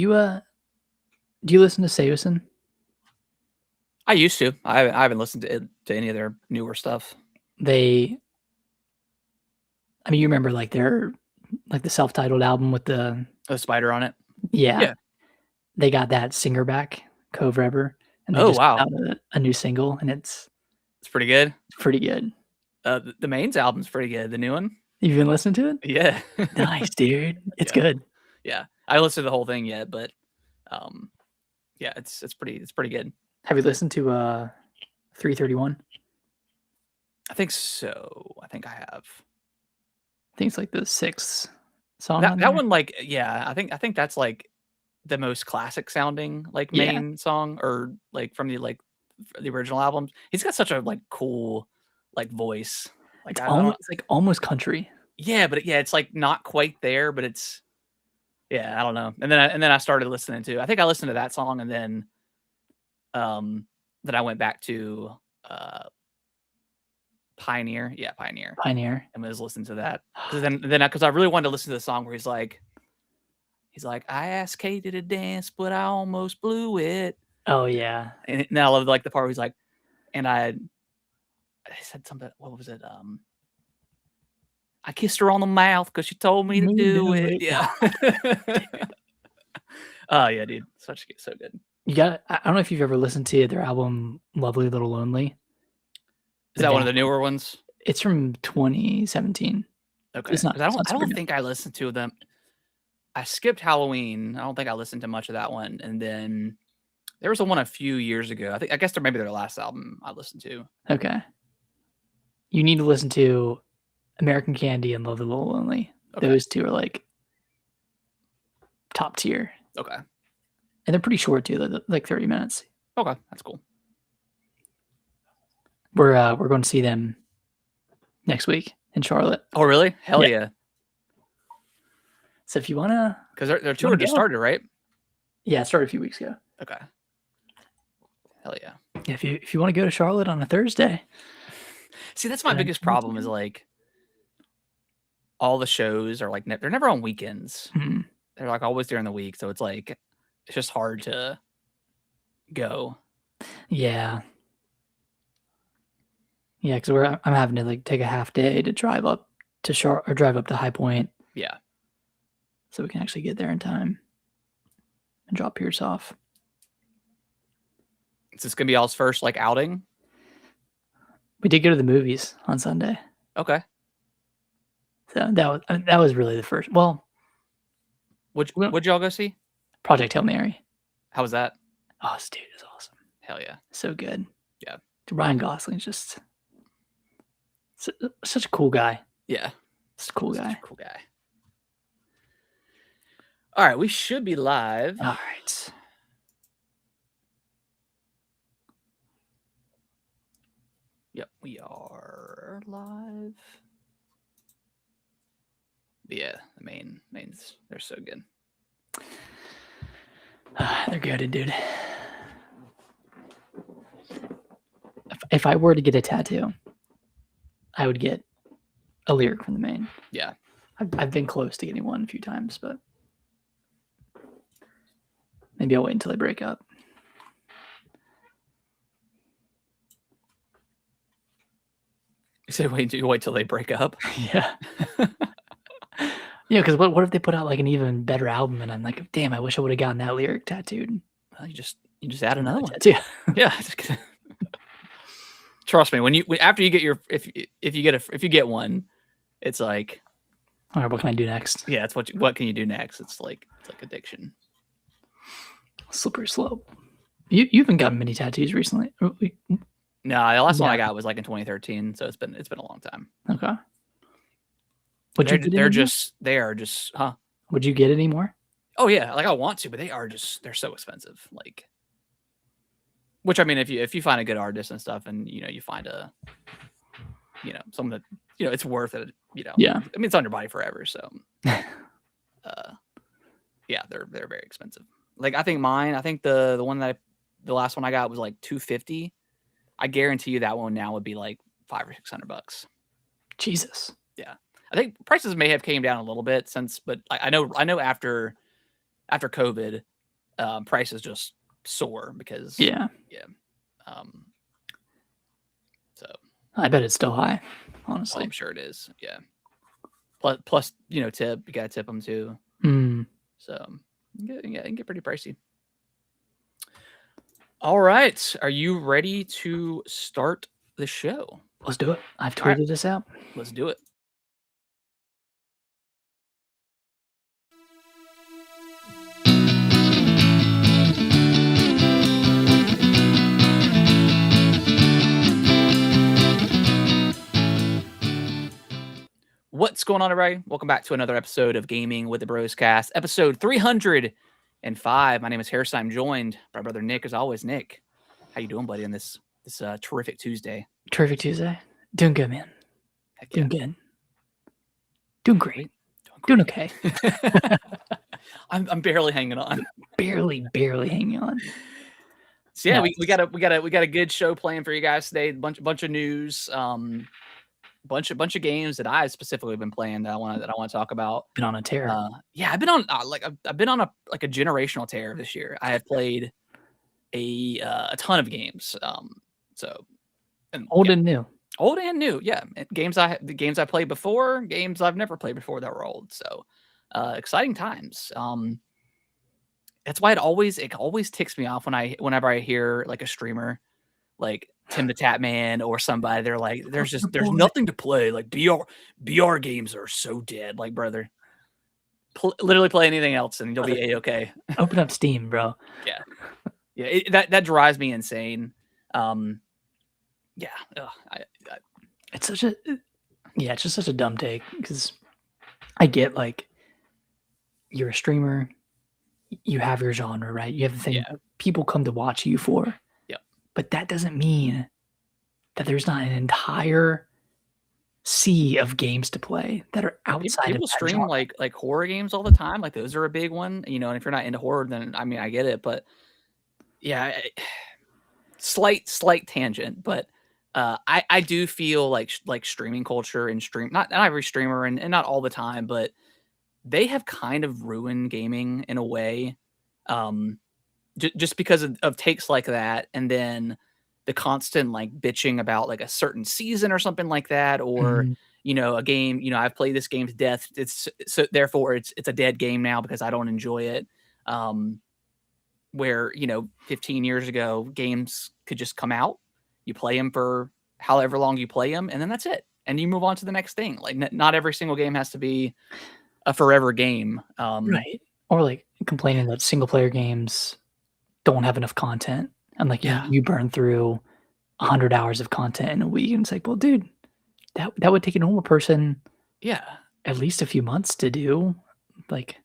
Do you listen to Seosin? I used to. I haven't listened to any of their newer stuff. You remember like their the self-titled album with the spider on it. Yeah. They got that singer back, Co Forever, and they just wow, put out a new single, and it's pretty good. pretty good. The Mains album's pretty good. The new one. You've been listening to it? Yeah. Nice, dude. It's good. Yeah, I listened to the whole thing yet, but yeah, it's pretty good. Have you listened to 331? I think so. I think I have. I think it's like the 6th song. That one, like, yeah, I think that's like the most classic sounding like main song, or like from the original albums. He's got such a like cool like voice. Like it's like almost country. Yeah, but it's like not quite there, but it's I don't know. And then I started listening to. I think I listened to that song, and then I went back to Pioneer. Yeah, Pioneer. And was listening to that. Because I really wanted to listen to the song where he's like, I asked Katie to dance, but I almost blew it. Oh yeah. And I love like the part where he's like, and I said something. What was it? I kissed her on the mouth because she told me to do it. Yeah. Oh yeah, dude, so good. I don't know if you've ever listened to their album "Lovely Little Lonely." Is that one of the newer ones? It's from 2017. Okay. It's not. I don't think I listened to them. I skipped Halloween. I don't think I listened to much of that one. And then there was one a few years ago. I guess they're maybe their last album I listened to. Okay. You need to listen to American Candy and Love the Little Lonely. Okay. Those two are like top tier. Okay. And they're pretty short too, like 30 minutes. Okay, that's cool. We're going to see them next week in Charlotte. Oh, really? Hell yeah. So if you want to... Because their tour just started, right? Yeah, it started a few weeks ago. Okay. Hell yeah. Yeah, if you want to go to Charlotte on a Thursday. See, that's my biggest problem is like all the shows are like, they're never on weekends. Mm-hmm. They're like always during the week. So it's like, it's just hard to go. Yeah. Yeah, because I'm having to like take a half day to drive up to High Point. Yeah. So we can actually get there in time and drop Pierce off. Is this gonna be y'all's first like outing? We did go to the movies on Sunday. Okay. So that was really the first. Well, what'd y'all go see? Project Hail Mary. How was that? Oh, this dude is awesome. Hell yeah. So good. Yeah. Ryan Gosling's just such a cool guy. Yeah. Just a cool guy. Cool guy. All right, we should be live. All right. Yep, we are live. Yeah, the mains, they're so good. They're good, dude. If I were to get a tattoo, I would get a lyric from the main. Yeah. I've been close to getting one a few times, but maybe I'll wait until they break up. You said wait till they break up? Yeah. Yeah, because what if they put out like an even better album and I'm like, damn, I wish I would have gotten that lyric tattooed. Well, you just add another one. Tattoo. Yeah. Trust me, after you get your if you get one, it's like, all right, what can I do next? Yeah, it's what can you do next? It's like addiction. Slippery slope. You haven't gotten many tattoos recently. No, the last one I got was like in 2013, so it's been a long time. Okay. They are just huh? Would you get any more? Oh yeah, like I want to, but they're so expensive. Like, which I mean, if you find a good artist and stuff, and you find someone that it's worth it. Yeah. I mean, it's on your body forever, so. Yeah, they're very expensive. Like I think the one the last one I got was like $250. I guarantee you that one now would be like $500 or $600. Jesus. Yeah. I think prices may have came down a little bit since, but I know after COVID, prices just soar because Yeah. So I bet it's still high, oh, honestly. I'm sure it is. Yeah. Plus, tip. You gotta tip them too. So yeah, it can get pretty pricey. All right, are you ready to start the show? Let's do it. I've All right. tweeted this out. Let's do it. What's going on, everybody? Welcome back to another episode of Gaming with the Bros Cast, episode 305. My name is Harrison. I'm joined by brother Nick, as always. Nick, how you doing, buddy, on this terrific Tuesday? Terrific Tuesday. Doing good, man. Heck yeah. Doing good. Doing great. Doing okay. I'm barely hanging on. barely hanging on. So yeah, we got a good show planned for you guys today. Bunch of news, bunch of games that I've specifically been playing that I want to talk about. Been on a tear. Yeah, I've been on I've been on a generational tear this year. I have played a ton of games. Old and new. Old and new, yeah. The games I played before, games I've never played before that were old. So exciting times. That's why it always ticks me off whenever I hear like a streamer like Tim the Tatman or somebody. They're like, there's nothing to play. Like BR games are so dead. Like, brother, literally play anything else and you'll be A-okay. Open up Steam, bro. Yeah. That drives me insane. Yeah. It's just such a dumb take because I get like you're a streamer, you have your genre, right? You have the thing people come to watch you for. Yep. But that doesn't mean that there's not an entire sea of games to play that are outside people of that stream genre. like horror games all the time. Like those are a big one, and if you're not into horror, then I mean I get it, but yeah, slight tangent, but I do feel like streaming culture and not every streamer and not all the time, but they have kind of ruined gaming in a way, just because of takes like that, and then the constant like bitching about like a certain season or something like that, or a game. I've played this game to death. It's so therefore it's a dead game now because I don't enjoy it. Where 15 years ago games could just come out, you play them for however long you play them, and then that's it, and you move on to the next thing. Like not every single game has to be a forever game, right? Or like complaining that single player games don't have enough content, and like you burn through 100 hours of content in a week, and it's like, well, dude, that would take a normal person at least a few months to do. Like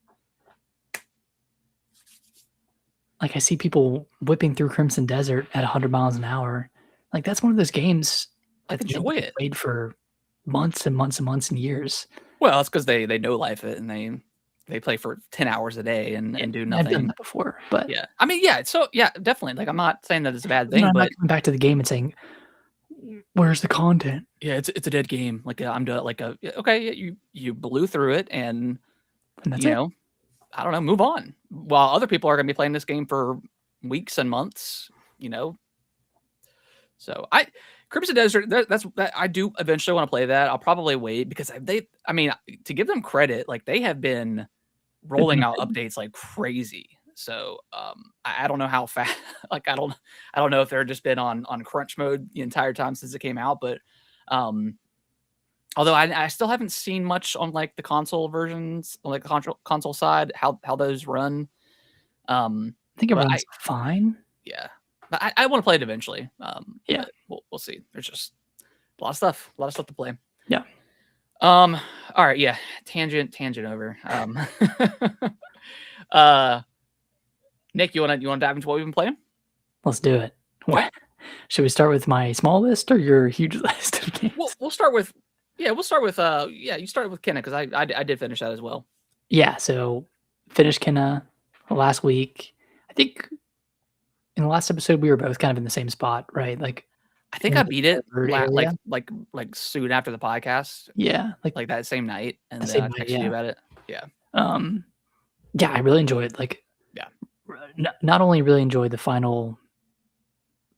I see people whipping through Crimson Desert at 100 miles an hour. Like that's one of those games I enjoy it. Played for months and months and months and years. Well, it's because they know life it, and they play for 10 hours a day and do nothing. I've done that before, but yeah, I mean, so yeah, definitely. Like I'm not saying that it's a bad thing, I'm but not coming back to the game and saying, "Where's the content?" Yeah, it's a dead game. Like I'm doing okay. You blew through it, and that's it. I don't know, move on. While other people are going to be playing this game for weeks and months, So Crimson Desert, that's I do eventually want to play that. I'll probably wait because to give them credit, like they have been rolling out updates like crazy. So I don't know how fast. Like I don't know if they're just been on crunch mode the entire time since it came out, but although I still haven't seen much on like the console versions, like the console side, how those run. I think it runs fine. Yeah, but I want to play it eventually. Yeah, we'll see. There's just a lot of stuff to play. Yeah. All right. Yeah. Tangent over. Nick, you want to dive into what we've been playing? Let's do it. Should we start with my small list or your huge list of games? We'll start with. Yeah, you start with Kenna because I did finish that as well. Yeah, so finished Kenna last week. I think in the last episode we were both kind of in the same spot, right? Like I think I beat it like soon after the podcast. Yeah, like that same night, and then I texted you about it. Yeah. Yeah, I really enjoy it. Like, not only really enjoyed the final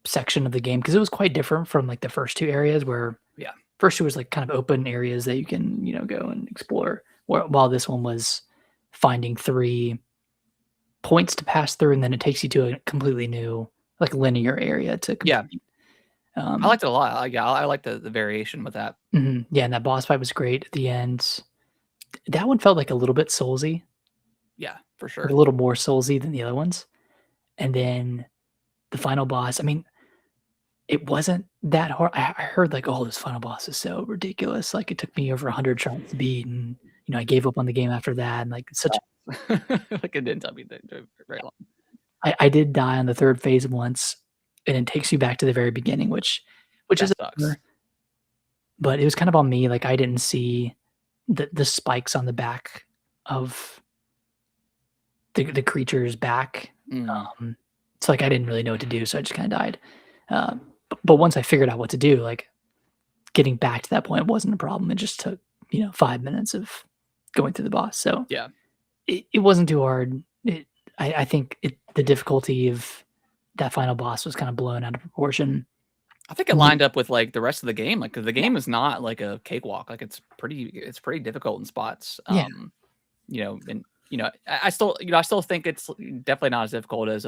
section of the game because it was quite different from like the first two areas where Yeah. first two was like kind of open areas that you can go and explore, while this one was finding three points to pass through and then it takes you to a completely new like linear area to Yeah. complete. I liked it a lot. Yeah, I like the variation with that. Yeah, and that boss fight was great at the end. That one felt like a little bit soulsy, Yeah, for like a sure. little more soulsy than the other ones. And then the final boss, I mean, it wasn't that hard. I heard like, "Oh, this final boss is so ridiculous." Like, it took me over 100 tries to beat, and, I gave up on the game after that, and, like, it's such Like, it didn't tell me that very long. I did die on the 3rd phase once, and it takes you back to the very beginning, which is That a sucks. bummer, but it was kind of on me, like, I didn't see the spikes on the back of the creature's back, Mm, so, like, I didn't really know what to do, so I just kinda died, but once I figured out what to do, like, getting back to that point wasn't a problem. It just took, 5 minutes of going through the boss. So yeah. it wasn't too hard. I think the difficulty of that final boss was kind of blown out of proportion. I think it And then lined up with, like, the rest of the game, like, 'cause the yeah, game is not like a cakewalk, like, it's pretty difficult in spots, yeah, and, I still I still think it's definitely not as difficult as,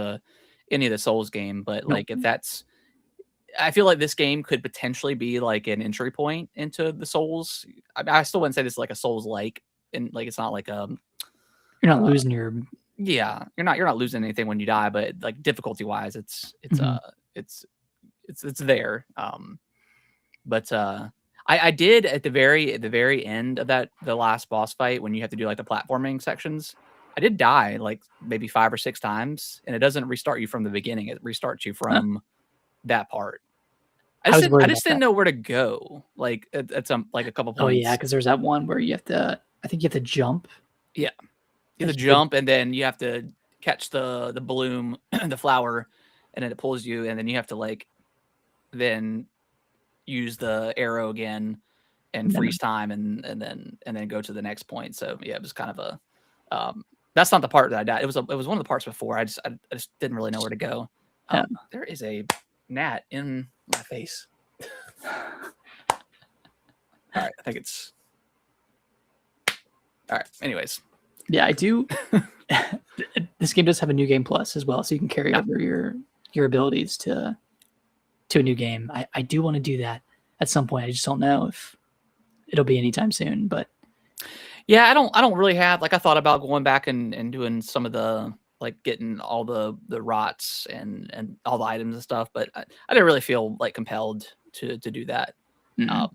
any of the Souls game, but, no, like, if that's I feel like this game could potentially be, like, an entry point into the Souls. I still wouldn't say this is like a Souls-like, and, like, it's not like, you're not uh losing your yeah, you're not losing anything when you die, but, like, difficulty-wise, mhm, it's it's there, but, I did at the very end of the last boss fight when you have to do, like, the platforming sections, I did die, like, maybe 5 or 6 times, and it doesn't restart you from the beginning, it restarts you uh, from that part. I was I worried about just didn't that. know where to go, like, at some like, a couple Oh, yeah, points. because there's that one where you have to I think you have to jump, Yeah. You have like, to you have to jump, and then you have to catch the bloom, the flower, and then it pulls you, and then you have to, like, then use the arrow again and and then freeze time and then go to the next point. So, yeah, it was kind of a, that's not the part that I died. It was one of the parts before. I just didn't really know where to go. yeah, There is a gnat in my face. Alright, I think it's alright, anyways. yeah, I do this game does have a new game plus as well, so you can carry Yeah. over your abilities to a new game. I do wanna do that at some point. I just don't know if it'll be anytime soon, but Yeah, I don't really have like, I thought about going back and doing some of the like, getting all the rots and all the items and stuff, but I didn't really feel, like, compelled to do that. mm, I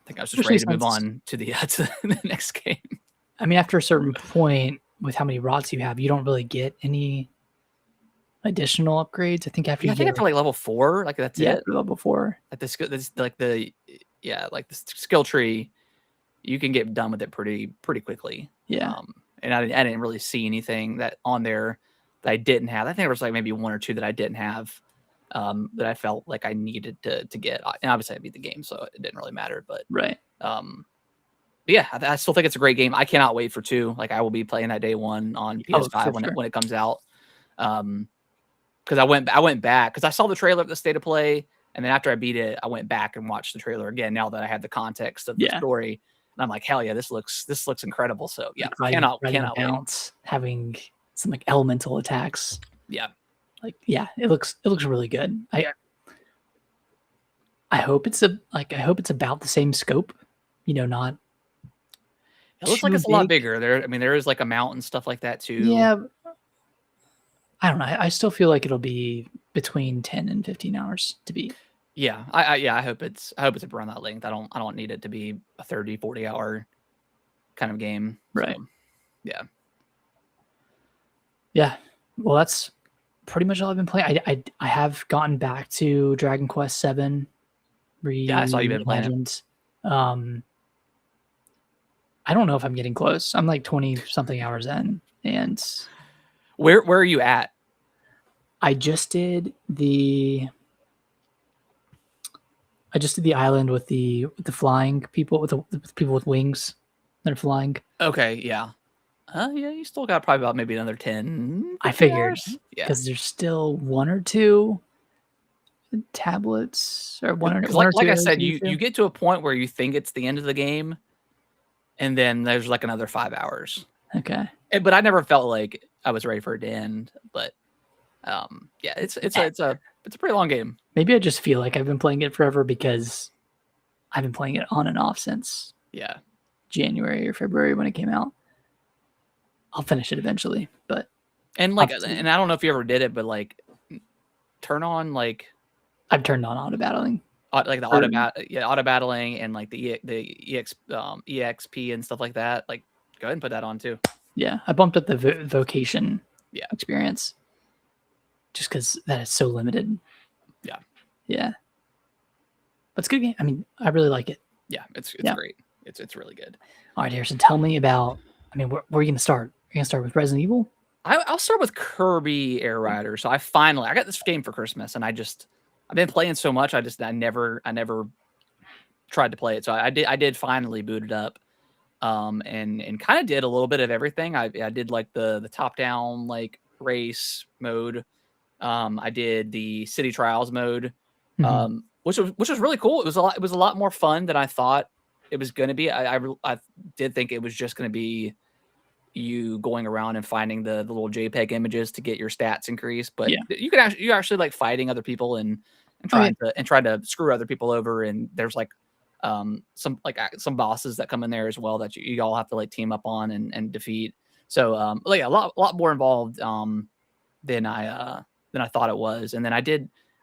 think I was just especially ready to move since on to to the next game. I mean, after a certain point with how many rods you have, you don't really get any additional upgrades. I think after Yeah, I you think get after, like like, level 4, like, that's yeah, it. after level 4. Like, the skill this like, the yeah, like, the skill tree, you can get done with it pretty quickly. Yeah, And I didn't really see anything that on there that I didn't have. I think there was, like, maybe 1 or 2 that I didn't have, that I felt like I needed to get. And obviously I beat the game, so it didn't really matter, right. um, but yeah, I still think it's a great game. I cannot wait for 2. Like, I will be playing that day 1 on Oh, PS5 for sure. when it comes out. Um, because I went back because I saw the trailer at the State of Play, and then after I beat it, I went back and watched the trailer again now that I had the context of the Yeah, story, and I'm like, "Hell yeah, this looks incredible." So, yeah, like riding a cannot wait. mount, having some like elemental attacks. Yeah. Like, yeah, it looks really good. I hope it's I hope it's about the same scope, not It looks like too it's a lot big. bigger. There is, like, a mountain stuff like that too. Yeah, I don't know. I still feel like it'll be between 10 and 15 hours to beat. Yeah, yeah, I hope it's around that length. I don't need it to be a 30, 40 hour kind of game. So, Right. yeah. Yeah. Well, that's pretty much all I've been playing. I have gotten back to Dragon Quest VII Yeah, I saw you've been playing it. Reimagined. Um, I don't know if I'm getting close. I'm like 20 something hours in, and Where are you at? I just did the island with the flying people with the people with wings that are flying. Okay, yeah. Yeah, you still got probably about maybe another 10, I 15 figured hours. Yeah, because there's still 1 or 2 tablets or 1 because or 2 like I areas said, to get you to. get to a point where you think it's the end of the game, and then there's like another 5 hours. Okay. But I never felt like I was ready for it to end. But yeah, it's a pretty long game. Maybe I just feel like I've been playing it forever because I've been playing it on and off since Yeah, January or February when it came out. I'll finish it eventually, but and obviously and I don't know if you ever did it, but like turn on like I've turned on auto battling. the Or auto battling and like the exp and stuff like that. Like go ahead and put that on too. yeah, I bumped up the vocation Yeah, experience just because that is so limited. yeah, Yeah, but it's a good game. I mean, I really like it. yeah. It's Yeah. great. It's really good. All right, Harrison, tell me about. I mean, where are you gonna start? Are you gonna start with Resident Evil? I'll start with Kirby Air Rider. So I got this game for Christmas, and I've been playing so much. I never tried to play it. So I did finally boot it up, and kind of did a little bit of everything. I did like the top down like race mode. I did the city trials mode, which was really cool. It was a lot more fun than I thought it was going to be. I did think it was just going to be you going around and finding the little JPEG images to get your stats increased, but Yeah. you actually like fighting other people and Oh yeah. trying to screw other people over. And there's like some bosses that come in there as well that you all have to like team up on and defeat. So like a lot more involved than I thought it was. And then I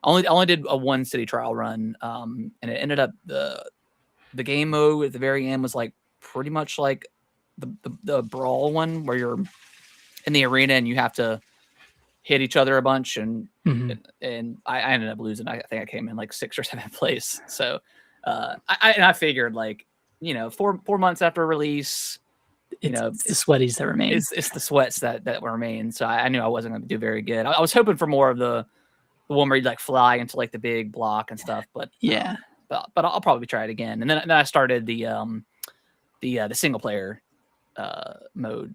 only did a one city trial run, and it ended up the game mode at the very end was like pretty much like the brawl one where you're in the arena and you have to hit each other a bunch and I ended up losing. I think I came in like 6th or 7th place. So I figured like 4 months after release, It's the sweaties that remain. it's the sweats that remain. So I knew I wasn't going to do very good. I was hoping for more of the one where you like fly into like the big block and stuff, but Yeah. But I'll probably try it again. And then I started the single player mode.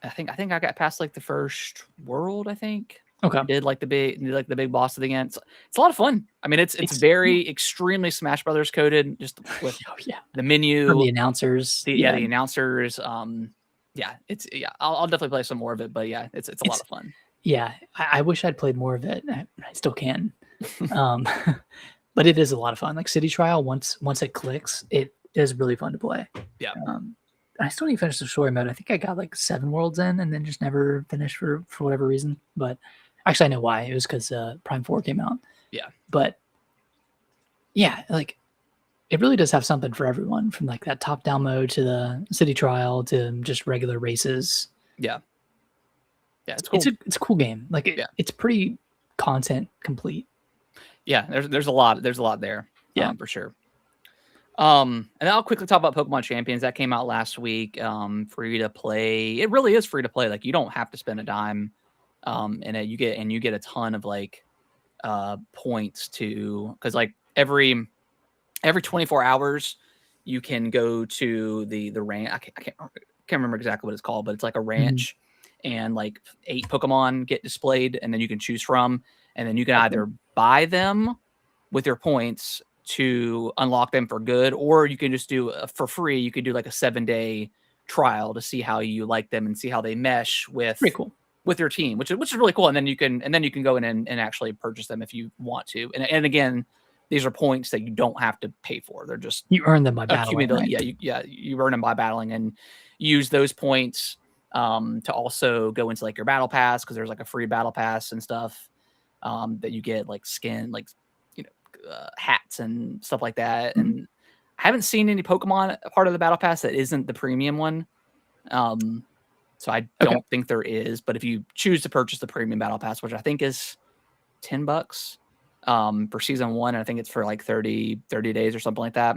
I think I got past like the first world. I think Okay. I did like the big boss of the end. It's a lot of fun. I mean, it's very extremely Smash Brothers coded, just with Oh yeah. the From menu, the announcers. the announcers. I'll definitely play some more of it. But yeah, it's a lot of fun. Yeah, I wish I'd played more of it. I still can. Um, but it is a lot of fun. Like City Trial, once it clicks, it is really fun to play. Yeah. I still didn't finish the story mode. I think I got like 7 worlds in and then just never finished for whatever reason. But actually, I know why. It was because Prime 4 came out. Yeah. But yeah, like it really does have something for everyone, from like that top-down mode to the City Trial to just regular races. Yeah. Yeah, it's cool. It's a cool game. Like it's pretty content complete. Yeah, there's a lot there. Yeah, for sure. And I'll quickly talk about Pokemon Champions that came out last week. Free to play. It really is free to play. Like you don't have to spend a dime. And you get a ton of like points to, because like every 24 hours you can go to the ranch. I can't remember exactly what it's called, but it's like a ranch, and like 8 Pokemon get displayed, and then you can choose from, and then you can either buy them with your points to unlock them for good, or you can just do for free. You could do like a 7-day trial to see how you like them and see how they mesh with pretty cool with your team, which is really cool. And then you can go in and actually purchase them if you want to. And again, these are points that you don't have to pay for. They're just you earn them by battling. Right? You earn them by battling and use those points to also go into like your battle pass, because there's like a free battle pass and stuff that you get, like skin, like hats and stuff like that. And I haven't seen any Pokemon part of the battle pass that isn't the premium one. So I don't think there is, but if you choose to purchase the premium battle pass, which I think is $10 for season 1, and I think it's for like 30 days or something like that.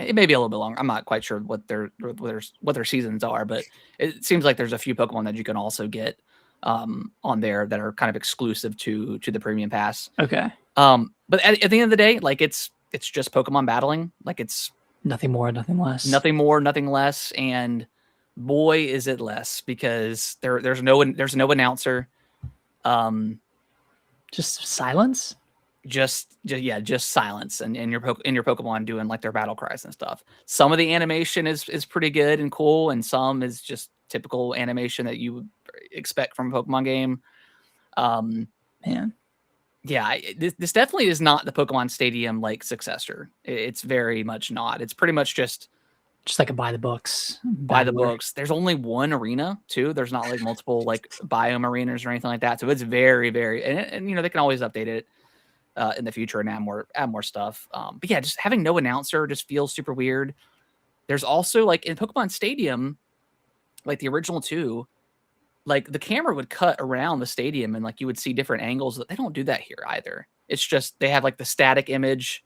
It may be a little bit longer. I'm not quite sure what their seasons are, but it seems like there's a few Pokemon that you can also get on there that are kind of exclusive to the premium pass. Okay. But at the end of the day, like it's just Pokemon battling. Like it's Nothing more, nothing less. Nothing more, nothing less, and boy, is it less because there's no announcer. Um, Just silence? yeah, just silence and your Pokemon doing like their battle cries and stuff. Some of the animation is pretty good and cool, and some is just typical animation that you would expect from a Pokemon game. Man. Yeah, this definitely is not the Pokemon Stadium like successor. It's very much not. It's pretty much just like a by the books by the battler. books. There's only one arena too. There's not like multiple like biome arenas or anything like that. So it's very, very and you know they can always update it in the future and add more stuff. But yeah, just having no announcer just feels super weird. There's also like in Pokemon Stadium, like the original two, like the camera would cut around the stadium and like you would see different angles. They don't do that here either. It's just they have like the static image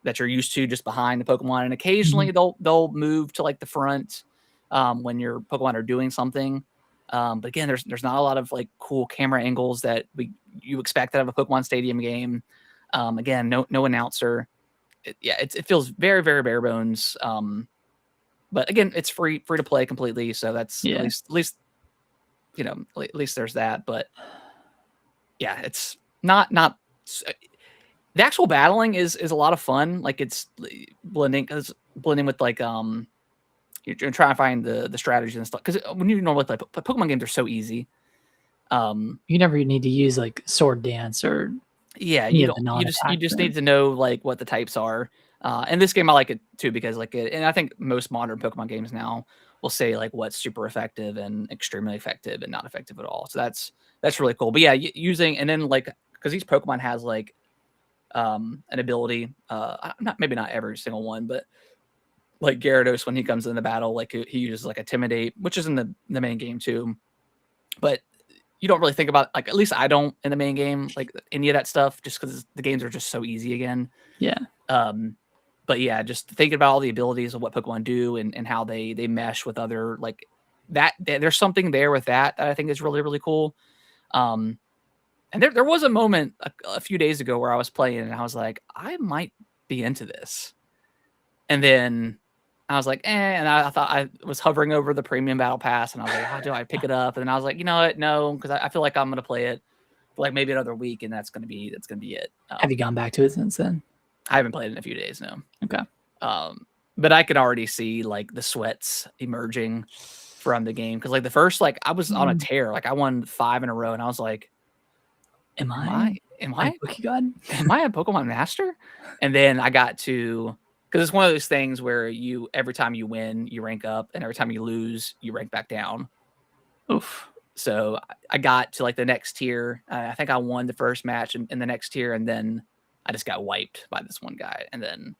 that you're used to just behind the Pokemon, and occasionally they'll move to like the front when your Pokemon are doing something. But again, there's not a lot of like cool camera angles that you expect out of a Pokemon Stadium game. Again, no announcer. It feels very very bare bones. But again, it's free to play completely, so that's at least you know at least there's that. But yeah, it's not the actual battling is a lot of fun. Like it's blending with like you're trying to find the strategies and stuff because when you normally play Pokemon games are so easy. You never need to use like sword dance or yeah, any you of the don't. You just non-attack. need to know like what the types are. And this game I like it too because like and I think most modern Pokemon games now will say like what's super effective and extremely effective and not effective at all. So that's really cool. But yeah, using and then like because each Pokemon has like an ability. Maybe not every single one, but like Gyarados when he comes in the battle, like he uses like Intimidate, which is in the main game too. But you don't really think about like at least I don't in the main game like any of that stuff just because the games are just so easy again. Yeah. But yeah, just thinking about all the abilities of what Pokemon do and how they mesh with other like that. There's something there with that I think is really really cool. And there was a moment a few days ago where I was playing and I was like, I might be into this. And then I was like, and I thought I was hovering over the premium battle pass and I was like, how do I pick it up? And then I was like, you know what? No, because I feel like I'm going to play it for like maybe another week and that's going to be it. Have you gone back to it since then? I haven't played it in a few days now. Okay. But I could already see like the sweats emerging from the game. Cause like the first, like I was on a tear, like I won 5 in a row and I was like, am I a Pokemon? Am I a Pokemon master? And then I got to, because it's one of those things where every time you win, you rank up, and every time you lose, you rank back down. Oof. So I got to like the next tier. I think I won the first match in the next tier, and then I just got wiped by this one guy. And then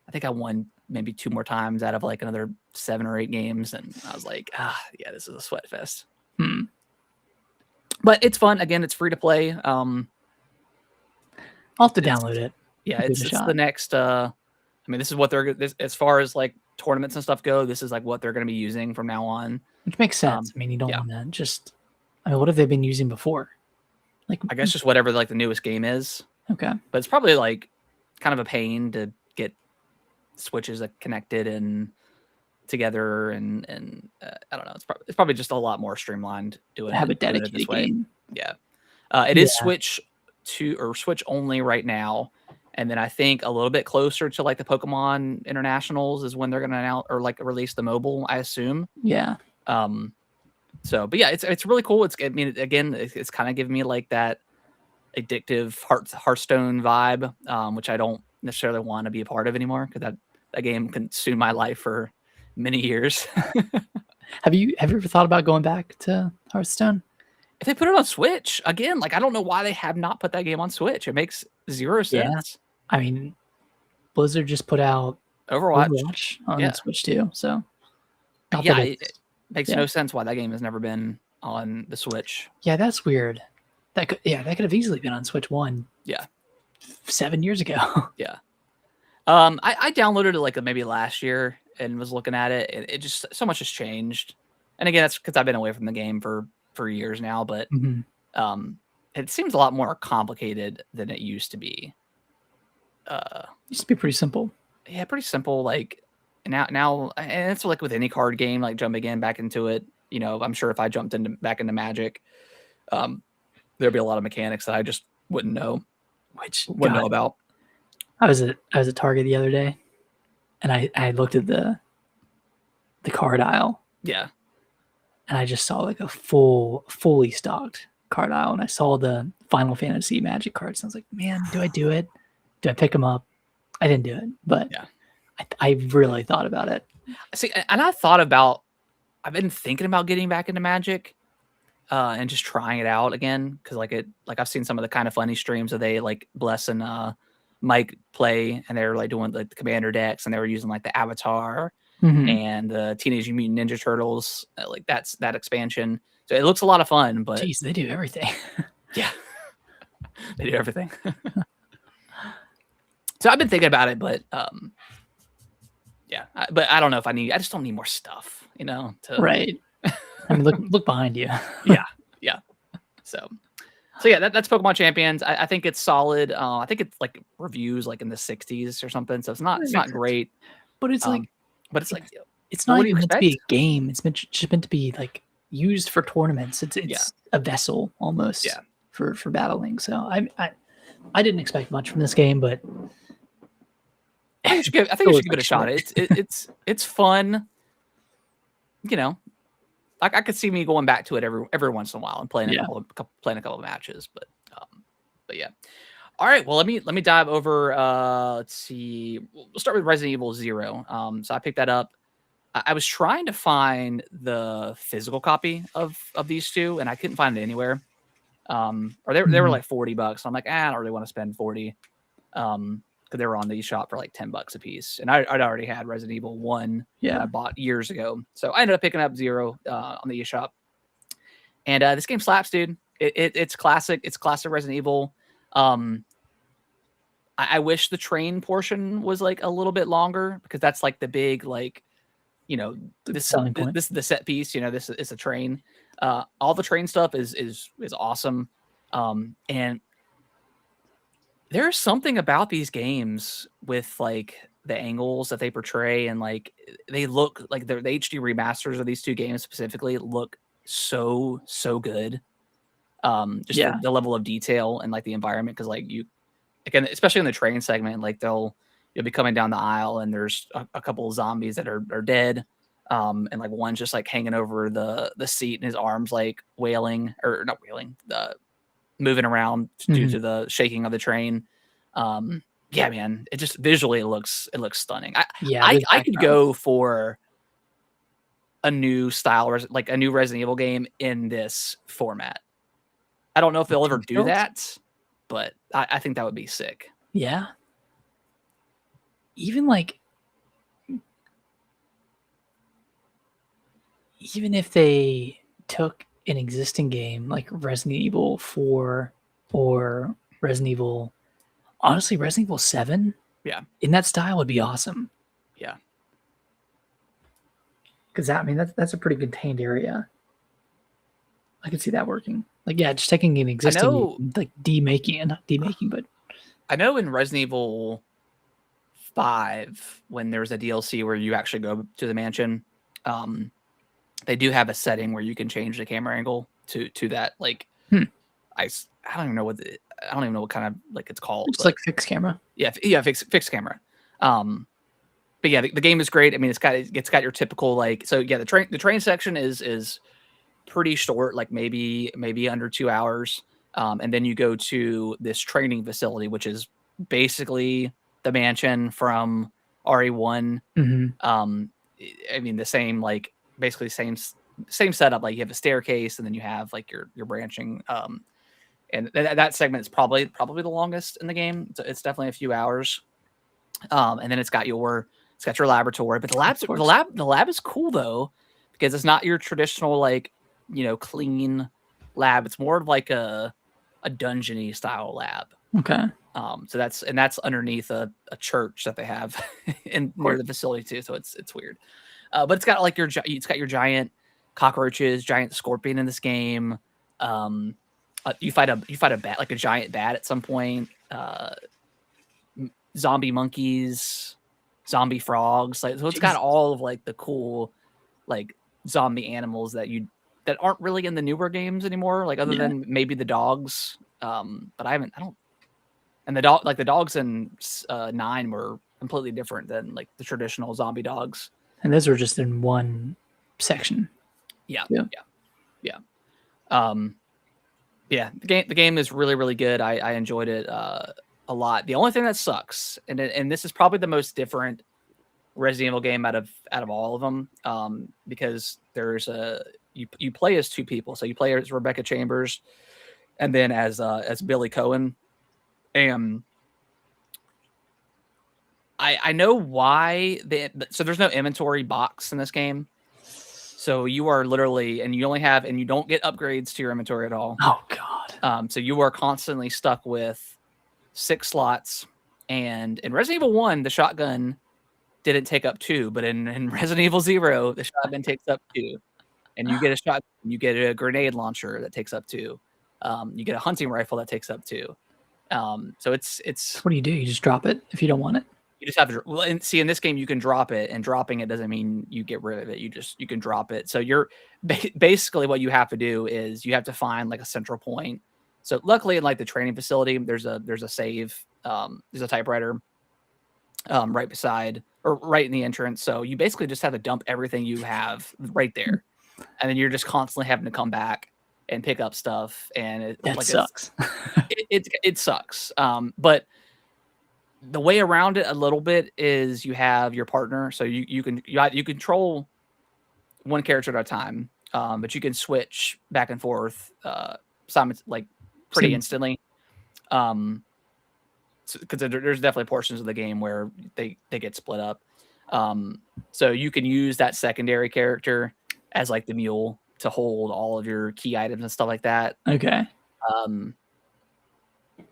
I think I won maybe 2 more times out of like another 7 or 8 games, and I was like, yeah, this is a sweat fest. But it's fun. Again, it's free to play. I'll have to download it. Yeah, it's the next. I mean, this is what they're as far as like tournaments and stuff go. This is like what they're going to be using from now on, which makes sense. I mean, you don't want to just. I mean, what have they been using before? Like, I guess just whatever like the newest game is. Okay, but it's probably like kind of a pain to get switches that connected and together, and I don't know. It's probably just a lot more streamlined doing have a dedicated game. Yeah, it is Switch only right now. And then I think a little bit closer to like the Pokemon Internationals is when they're going to announce or like release the mobile, I assume. Yeah. So, but yeah, it's really cool. I mean, again, it's kind of giving me like that addictive Hearthstone vibe, which I don't necessarily want to be a part of anymore because that game consumed my life for many years. Have you ever thought about going back to Hearthstone? If they put it on Switch again, like I don't know why they have not put that game on Switch. It makes 0 sense. Yeah. I mean, Blizzard just put out Overwatch on Switch too, so yeah, it makes no sense why that game has never been on the Switch. Yeah, that's weird. That could have easily been on Switch 1. Yeah, 7 years ago. Yeah. I downloaded it like maybe last year and was looking at it. It just so much has changed. And again, that's because I've been away from the game for years now. But it seems a lot more complicated than it used to be. It used to be pretty simple. Yeah, pretty simple. Like and it's like with any card game, like jumping in back into it. You know, I'm sure if I jumped back into Magic, there'd be a lot of mechanics that I just wouldn't know about. I was at Target the other day, and I looked at the card aisle. Yeah. And I just saw like a fully stocked card aisle, and I saw the Final Fantasy Magic cards. And I was like, man, do I do it? Do I pick them up? I didn't do it, but yeah, I really thought about it. See, and I've been thinking about getting back into Magic, and just trying it out again because like I've seen some of the kind of funny streams where they like Bless and Mike play, and they're like doing like the Commander decks, and they were using like the Avatar and the Teenage Mutant Ninja Turtles, like that expansion. So it looks a lot of fun, but Jeez, they do everything. yeah, they do everything. So I've been thinking about it, but yeah, but I don't know if I just don't need more stuff, you know. Right. I mean, look behind you. yeah. So yeah, that's Pokemon Champions. I think it's solid. I think it's like reviews like in the 60s or something. So it's not great, but it's like it's not even meant to be a game. It's just meant to be like used for tournaments. It's a vessel almost. Yeah. For battling. So I didn't expect much from this game, but I think you should give it a shot. It's fun. You know, I could see me going back to it every once in a while and playing a couple of matches. But yeah. All right. Well, let me dive over. Let's see. We'll start with Resident Evil 0. So I picked that up. I was trying to find the physical copy of these two, and I couldn't find it anywhere. Or they were like $40. I'm like, I don't really want to spend 40. Because they were on the eShop for like $10 a piece, and I'd already had Resident Evil 1 that I bought years ago, so I ended up picking up 0 on the eShop. And this game slaps, dude. It's classic. It's classic Resident Evil. I wish the train portion was like a little bit longer because that's like the big like, you know, this is the set piece. You know, this is a train. All the train stuff is awesome, and there's something about these games with like the angles that they portray, and like they look like the HD remasters of these two games specifically look so good. The level of detail and like the environment, because like you again, especially in the train segment, like you'll be coming down the aisle and there's a couple of zombies that are dead, and like one's just like hanging over the seat and his arms like wailing, or not wailing, moving around due to the shaking of the train. Yeah, man, it just visually it looks stunning. I could go for a new style, like a new Resident Evil game in this format. I don't know if they'll ever do that, but I think that would be sick. Yeah. Even if they took an existing game like Resident Evil 4 or Resident Evil, honestly, Resident Evil 7, in that style would be awesome. Yeah. Because that's a pretty contained area. I could see that working. Like, yeah, just taking an existing game, like not demaking, but I know in Resident Evil 5, when there's a DLC where you actually go to the mansion, they do have a setting where you can change the camera angle to that, like I don't even know what kind of like it's called. It's like fixed camera. Yeah, fixed camera. But yeah, the game is great. I mean, it's got your typical like, so yeah, the train section is pretty short, like maybe under 2 hours. And then you go to this training facility, which is basically the mansion from RE1. I mean, the same, like basically same setup. Like you have a staircase, and then you have like your branching. And that segment is probably the longest in the game. It's definitely a few hours. And then it's got your laboratory, but the lab is cool though, because it's not your traditional like, you know, clean lab. It's more of like a dungeon-y style lab. Okay. So that's underneath a church that they have near the facility too. So it's weird. But it's got like your giant cockroaches, giant scorpion in this game. You fight a bat, like a giant bat at some point. Zombie monkeys. zombie frogs. Like, so it's got Jesus. all of like the cool like zombie animals that aren't really in the newer games anymore. Like other Yeah. than maybe the dogs. But I don't. And the dogs in 9 were completely different than like the traditional zombie dogs. And those were just in one section. Yeah, Yeah. yeah. Um, yeah, the game is really, really good. I enjoyed it a lot. The only thing that sucks, and this is probably the most different Resident Evil game out of all of them, because there's you play as two people. So you play as Rebecca Chambers, and then as Billy Cohen. And I know why so there's no inventory box in this game. So you are literally, and you don't get upgrades to your inventory at all. Oh God. So you are constantly stuck with 6 slots. And in Resident Evil 1, the shotgun didn't take up 2, but in Resident Evil 0, the shotgun takes up 2. And you get you get a grenade launcher that takes up 2. You get a hunting rifle that takes up 2. So So what do? You just drop it if you don't want it? you just have to, well, and see, in this game you can drop it, and dropping it doesn't mean you get rid of it. You can drop it. So you're basically, what you have to do is you have to find like a central point. So luckily, in like the training facility, there's a save, there's a typewriter right beside, or right in the entrance. So you basically just have to dump everything you have right there, and then you're just constantly having to come back and pick up stuff, and That sucks. it sucks. But the way around it a little bit is you have your partner, so you control one character at a time, but you can switch back and forth, like pretty instantly. Because there's definitely portions of the game where they get split up. So you can use that secondary character as like the mule to hold all of your key items and stuff like that. Okay.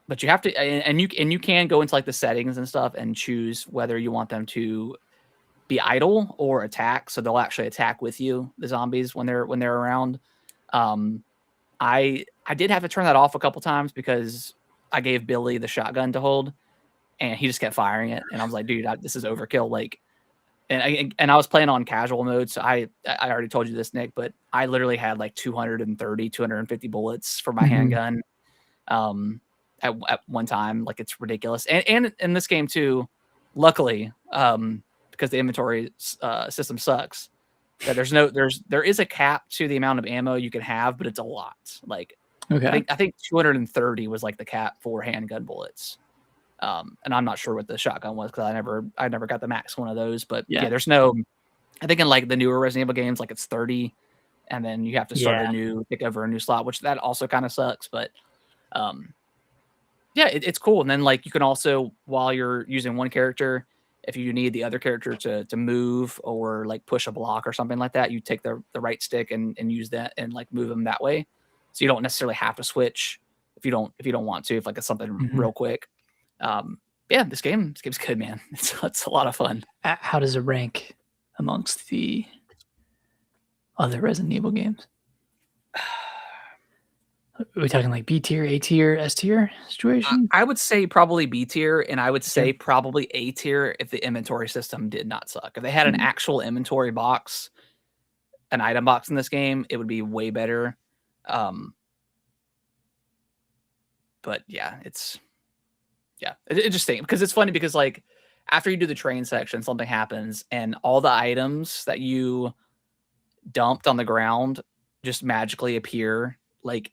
But you have to, and you can go into like the settings and stuff and choose whether you want them to be idle or attack. So they'll actually attack with you, the zombies, when they're around. I did have to turn that off a couple times because I gave Billy the shotgun to hold, and he just kept firing it, and I was like, dude, this is overkill. Like, and I was playing on casual mode, so I already told you this, Nick, but I literally had like 250 bullets for my handgun. At one time. Like, it's ridiculous. And in this game too, luckily, because the inventory system sucks, that there is a cap to the amount of ammo you can have, but it's a lot. Like, Okay. I think 230 was like the cap for handgun bullets. And I'm not sure what the shotgun was because I never got the max one of those. But yeah, there's no. I think in like the newer Resident Evil games, like it's 30, and then you have to start pick over a new slot, which that also kind of sucks. But yeah, it's cool. And then like you can also, while you're using one character, if you need the other character to move or like push a block or something like that, you take the right stick and use that and like move them that way. So you don't necessarily have to switch if you don't want to, if like it's something real quick. Yeah, this game's good, man. It's a lot of fun. How does it rank amongst the other Resident Evil games? Are we talking like B tier, A tier, S tier situation? I would say probably B tier, and I would say probably A tier if the inventory system did not suck. If they had an actual inventory box, an item box in this game, it would be way better. But yeah, it just stinks because it's funny because like after you do the train section, something happens and all the items that you dumped on the ground just magically appear like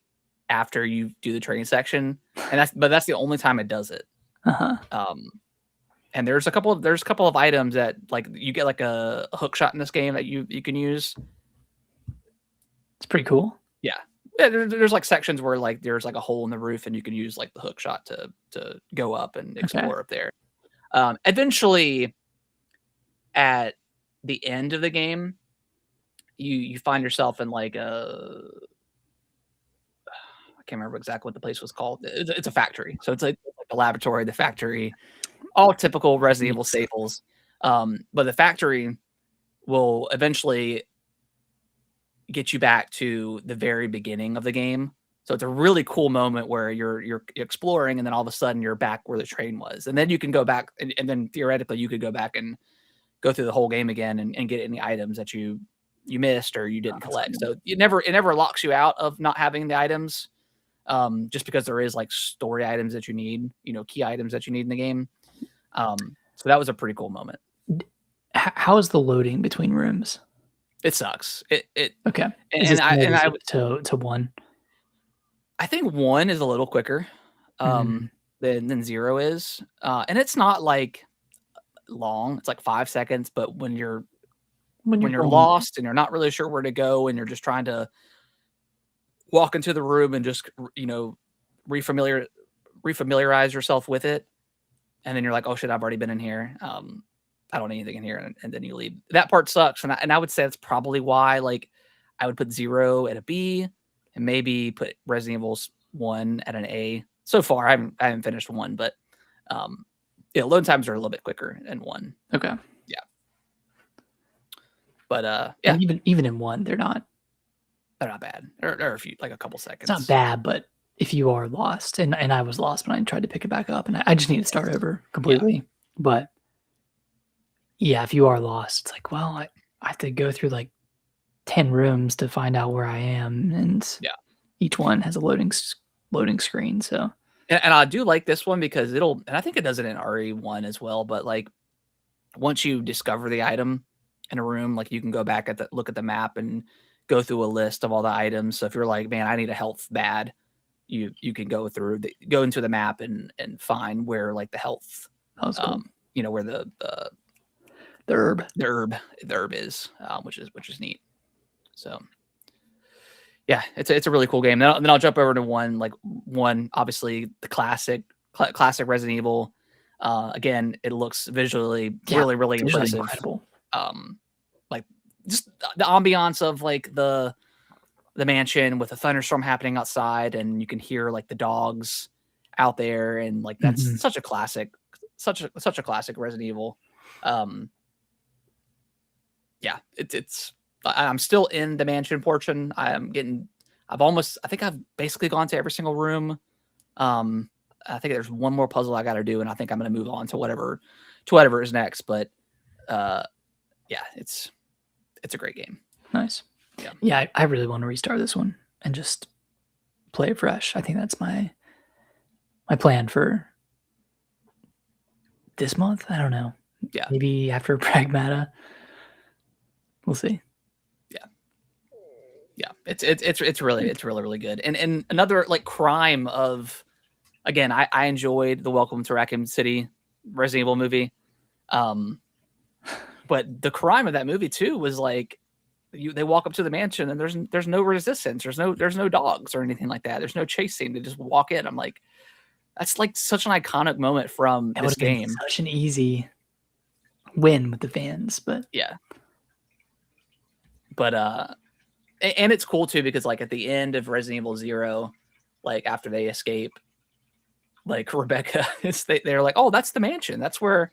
after you do the train section, and that's the only time it does it. And there's a couple of items that like you get like a hook shot in this game that you can use. It's pretty cool. Yeah, there's like sections where like there's like a hole in the roof and you can use like the hook shot to go up and explore up there. Eventually, at the end of the game, you find yourself in like I can't remember exactly what the place was called. It's a factory, so it's like the laboratory, the factory, all typical Resident Evil staples. But the factory will eventually get you back to the very beginning of the game. So it's a really cool moment where you're exploring, and then all of a sudden you're back where the train was, and then you can go back, and then theoretically you could go back and go through the whole game again and get any items that you missed or you didn't that's collect. cool. So it never locks you out of not having the items, just because there is like story items that you need, key items that you need in the game. So that was a pretty cool moment. How is the loading between rooms? It sucks. Okay. Is it And similar I to 1? I think 1 is a little quicker Mhm. than 0 is. And it's not like long. It's like 5 seconds, but when you're When you're going lost and you're not really sure where to go and you're just trying to walk into the room and just, refamiliar refamiliarize yourself with it, and then you're like, "Oh shit, I've already been in here. I don't need anything in here," and then you leave. That part sucks, and I would say that's probably why, like, I would put 0 at a B and maybe put Resident Evil 1 at an A. So far, I haven't finished 1, but, yeah, load times are a little bit quicker in 1. Okay. Yeah. But, yeah, And even in 1, they're not they're not bad. They're a few like a couple it's not seconds. bad, but if you are lost, and I was lost when I tried to pick it back up, and I just need to start over Yeah. completely. But yeah, if you are lost, it's like, well, I have to go through like 10 rooms to find out where I am, and Yeah. each one has a loading screen. So And I do like this one because and I think it does it in RE1 as well, but, like, once you discover the item in a room, like, you can go back look at the map and go through a list of all the items. So if you're like, "Man, I need a health bad," you can go into the map and find where, like, the health, that was cool. where the The herb. the herb is, which is neat. So, yeah, it's a really cool game. Then I'll jump over to 1, like, 1, obviously, the classic Resident Evil. Again, it looks visually Yeah, really visually impressive. incredible. Like, just the ambiance of, like, the mansion with a thunderstorm happening outside, and you can hear, like, the dogs out there, and, like, that's Mhm. such a classic such a classic Resident Evil. Um, yeah, I'm still in the mansion portion. I think I've basically gone to every single room. Um, I think there's one more puzzle I gotta do, and I think I'm gonna move on to whatever is next. But, uh, yeah, it's a great game. Nice. Yeah. Yeah, I really want to restart this one and just play it fresh. I think that's my plan for this month. I don't know. Yeah. Maybe after Pragmata. We'll see. Yeah. Yeah. It's really good. And another, like, crime of, again, I enjoyed the Welcome to Raccoon City Resident Evil movie. But the crime of that movie too was, like, they walk up to the mansion and there's no resistance. There's no dogs or anything like that. There's no chasing. They just walk in. I'm like, that's, like, such an iconic moment from That would this have been game. such an easy win with the fans, but Yeah. But, and it's cool too because, like, at the end of Resident Evil 0, like, after they escape, like, Rebecca they're like, "Oh, that's the mansion. That's where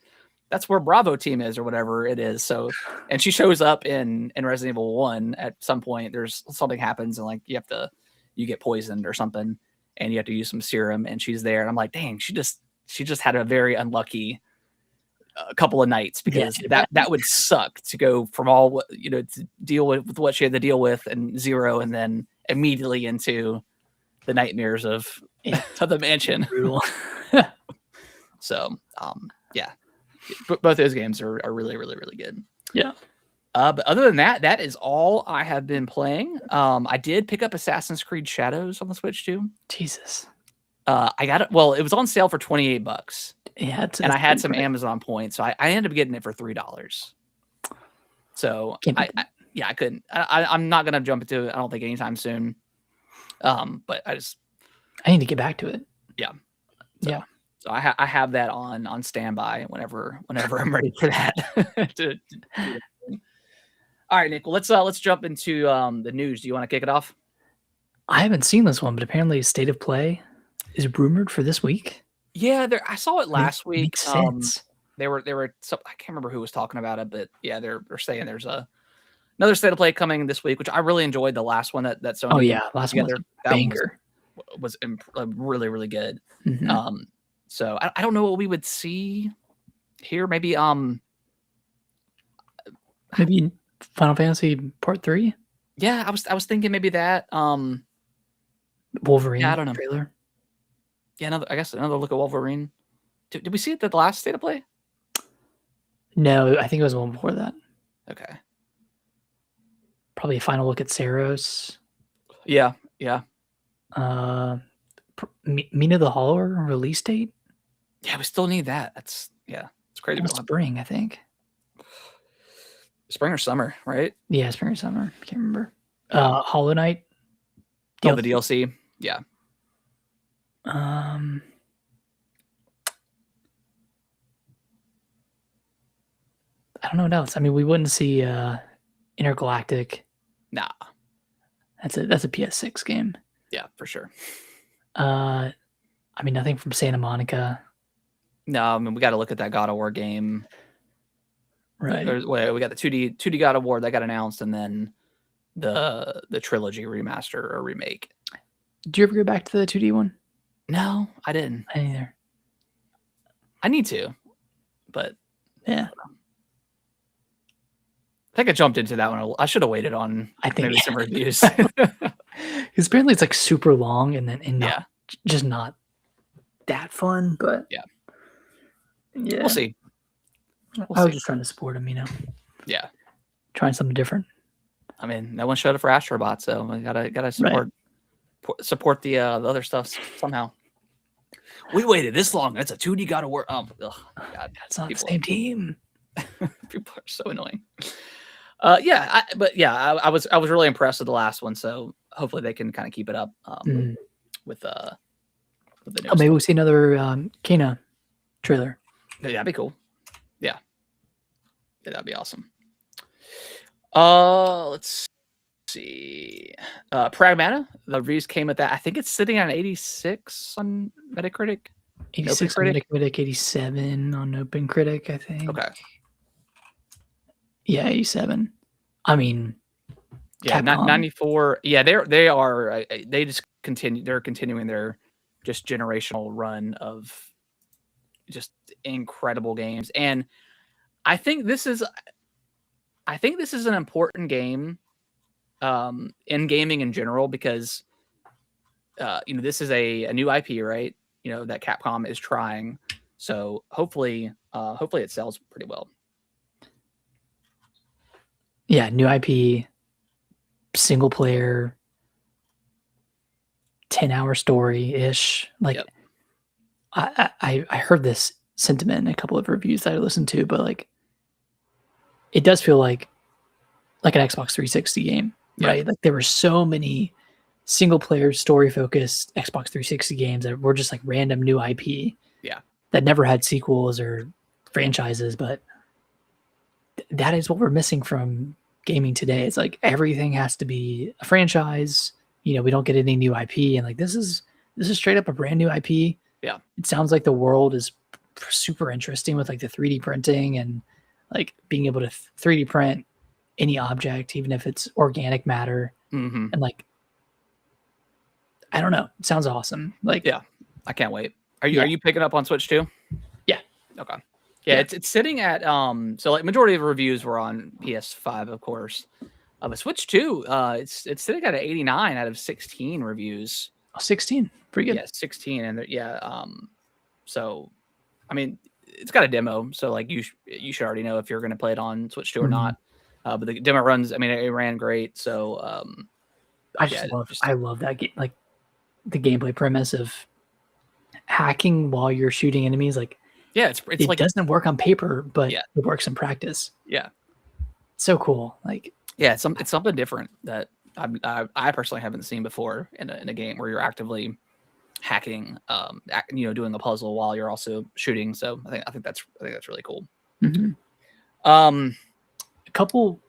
Bravo team is," or whatever it is. So, and she shows up in Resident Evil 1 at some point. There's something happens and, like, you get poisoned or something, and you have to use some serum, and she's there. And I'm like, dang, she just had a very unlucky couple of nights, yeah, because too bad. that would suck to go from all to deal with what she had to deal with in 0, and then immediately into the nightmares of Yeah, of the mansion. brutal. So, yeah, both those games are really really really good. Yeah. But other than that, that is all I have been playing. I did pick up Assassin's Creed Shadows on the Switch too. Jesus. I got it. Well, it was on sale for $28, Yeah, and I had pretty some great. Amazon points, so I ended up getting it for $3. So Can't beat that. yeah, I couldn't. I'm not gonna jump into it. I don't think anytime soon. But I need to get back to it. yeah. So, Yeah. So I have that on standby whenever I'm ready for that. to do that. All right, Nick. Well, let's jump into the news. Do you want to kick it off? I haven't seen this one, but apparently State of Play is rumored for this week. Yeah, I saw it last week. Makes sense. They were I can't remember who was talking about it, but yeah, they're saying there's another State of Play coming this week, which I really enjoyed the last one that Sony Oh, yeah, put last one was together. a banger. Was really really good. Mhm. So I don't know what we would see here. Maybe Maybe Final Fantasy Part 3? Yeah, I was thinking maybe that. Yeah, I Wolverine don't know. trailer? Yeah, I guess another look at Wolverine. Did we see it at the last state of play? No, I think it was one before that. Okay. Probably a final look at Saros. Yeah, yeah. Mina the Hollower release date? Yeah, we still need that. It's crazy. We don't have Spring, I think. spring or summer, right? Yeah, spring or summer. I can't remember. Yeah. Hollow Knight. Oh, the DLC. Yeah. I don't know what else. I mean, we wouldn't see Intergalactic. Nah. That's a PS6 game. Yeah, for sure. I mean, nothing from Santa Monica. No, I mean we got to look at that God of War game. Right. We got the 2D God of War that got announced, and then the trilogy remaster or remake. Did you ever go back to the 2D one? No, I didn't. I either. I need to, but yeah. I think I jumped into that one. I should have waited on maybe some reviews. Because apparently it's like super long and just not that fun. But yeah, we'll see. I was just trying to support him, Yeah, trying something different. I mean, no one showed up for Astrobot, so I gotta support the other stuff somehow. We waited this long. That's a 2D God of War. Oh, God, that's not the same team. People are so annoying. I was really impressed with the last one, so hopefully they can kind of keep it up with the new maybe we'll see another Kena trailer. Yeah, that'd be cool. Yeah, that'd be awesome. Let's see. Pragmata, the reviews came at that. I think it's sitting on 86 on Metacritic. 86 on Metacritic, 87 on OpenCritic, I think. Okay. Yeah, 87. I mean, yeah, 94. Yeah, they just continue. They're continuing their just generational run of just incredible games, and I think this is an important game in gaming in general because this is a new IP, right? That Capcom is trying, so hopefully it sells pretty well. Yeah, new IP, single player, 10-hour story ish. Like, I heard this sentiment in a couple of reviews that I listened to, but like, it does feel like an Xbox 360 game, right? Like there were so many single player story focused Xbox 360 games that were just like random new IP, that never had sequels or franchises, but that is what we're missing from gaming today. It's like everything has to be a franchise. We don't get any new IP, and like this is straight up a brand new IP. Yeah, it sounds like the world is super interesting with like the 3D printing and like being able to 3D print any object, even if it's organic matter. And like, I don't know, it sounds awesome. Like, yeah, I can't wait. Are you picking up on Switch too? Yeah. Okay. Yeah, it's sitting at so like majority of the reviews were on PS5, of course. But Switch 2, it's sitting at 89 out of 16 reviews. Oh, 16, pretty good. Yeah, 16, and so I mean, it's got a demo, so like you should already know if you're going to play it on Switch 2 or not. But the demo runs. I mean, it ran great. So I love that game. Like the gameplay premise of hacking while you're shooting enemies. Like, it like doesn't work on paper, but it works in practice. Yeah, so cool. Like, it's something different that I personally haven't seen before in a game where you're actively hacking, doing a puzzle while you're also shooting. So I think that's really cool. A couple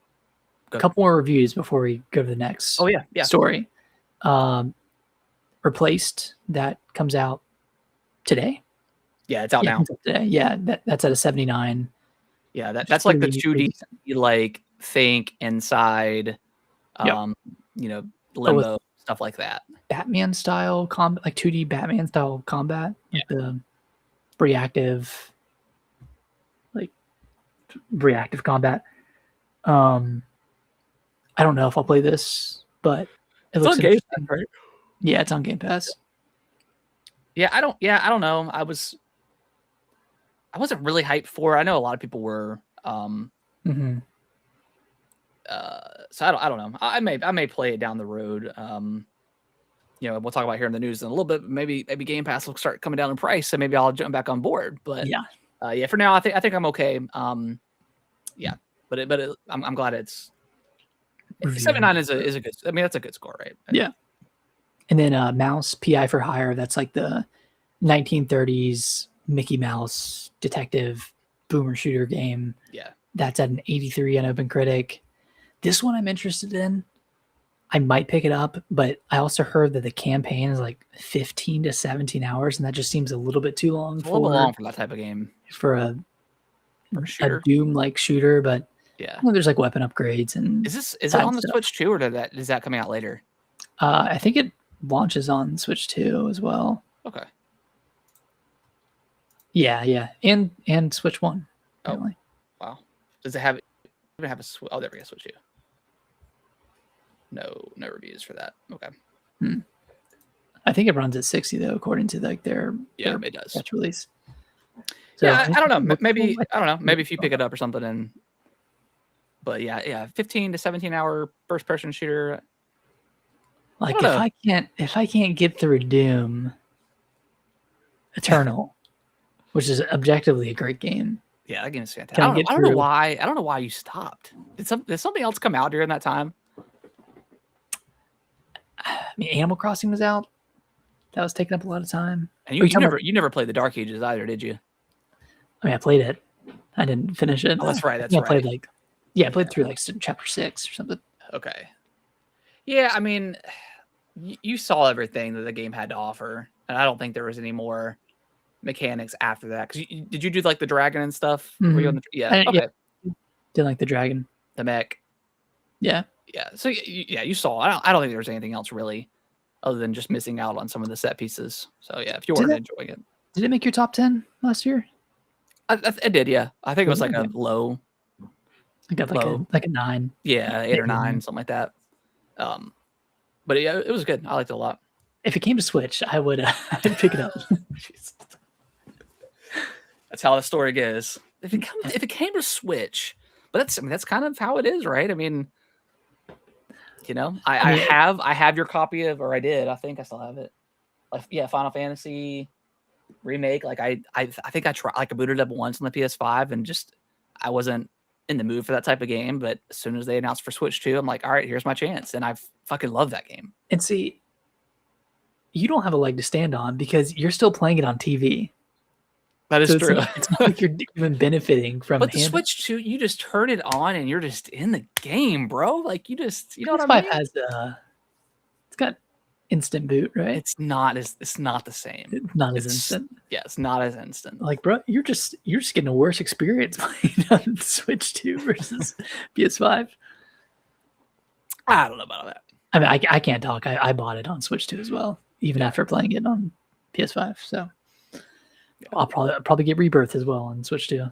more reviews before we go to the next story. Replaced, that comes out today. Yeah, it's out now. Today. Yeah, that's at a 79. Yeah, that's like the 2D like think inside, limbo stuff like that. Batman style combat, like 2D Batman style combat, like the reactive combat. I don't know if I'll play this, but it It's looks on Game Pass, interesting. right? Yeah, it's on Game Pass. Yeah, I don't know. I wasn't really hyped for it. I know a lot of people were. Mhm. So I don't know. I may play it down the road. You know, we'll talk about here in the news in a little bit. Maybe Game Pass will start coming down in price, so maybe I'll jump back on board. But Yeah. yeah, for now, I think I'm okay. Yeah, I'm glad it's Reviewing 79 it. is a good. I mean, that's a good score, right? Yeah. And then Mouse PI for Hire, that's like the 1930s Mickey Mouse detective boomer shooter game. Yeah. That's at an 83 on OpenCritic. This one I'm interested in. I might pick it up, but I also heard that the campaign is like 15 to 17 hours, and that just seems a little bit too long It's a little bit long for that type of game. for a a shooter. Doom-like shooter, but yeah, there's like weapon upgrades and is it on the stuff. Switch too, or is that coming out later? I think it launches on Switch 2 as well. Okay. Yeah, and Switch 1. Apparently. Oh, wow. Does it have? Even have a Switch? Oh, there we go. Switch 2. No reviews for that. Okay. I think it runs at 60 though, according to like their it does. press release. So, yeah, I don't know. Maybe I don't know. Maybe if you pick it up or something, but yeah, 15 to 17 hour first person shooter. Like if I can't get through Doom Eternal, which is objectively a great game. Yeah, that game is fantastic. I don't know why you stopped. Did something else come out during that time? I mean, Animal Crossing was out. That was taking up a lot of time. And you never played the Dark Ages either, did you? I mean, I played it. I didn't finish it. Oh, that's right. I played I played through like chapter 6 or something. Okay. Yeah, I mean, you saw everything that the game had to offer, and I don't think there was any more mechanics after that. Because did you do like the dragon and stuff? Mm-hmm. Were you on okay. Yeah. Didn't like the dragon. The mech. Yeah. Yeah. So yeah, you saw. I don't think there was anything else really, other than just missing out on some of the set pieces. So yeah, if you weren't enjoying it, did it make your top 10 last year? It did. Yeah, I think it was like a low. I got like a 9. Yeah, 8 or 9, something like that. But yeah, it was good. I liked it a lot. If it came to Switch, I would I'd pick it up. That's how the story goes. If it came to Switch, but that's kind of how it is, right? I mean, you know, I have your copy of, or I did. I think I still have it. Like, yeah, Final Fantasy remake. Like I think I tried. Like I booted it up once on the PS5, and just I wasn't in the mood for that type of game. But as soon as they announced for Switch 2, I'm like, all right, here's my chance, and I fucking love that game. And see, you don't have a leg to stand on because you're still playing it on TV. That is true. It's not like you're even benefiting from. But the Switch 2, you just turn it on and you're just in the game, bro. Like you know what I mean? Has it's got instant boot, right? It's not the same. It's not as instant. Yeah, it's not as instant. Like, bro, you're just getting a worse experience playing on Switch 2 versus PS5. I don't know about that. I mean, I can't talk. I bought it on Switch 2 as well, even after playing it on PS5. So I'll probably get Rebirth as well on Switch 2.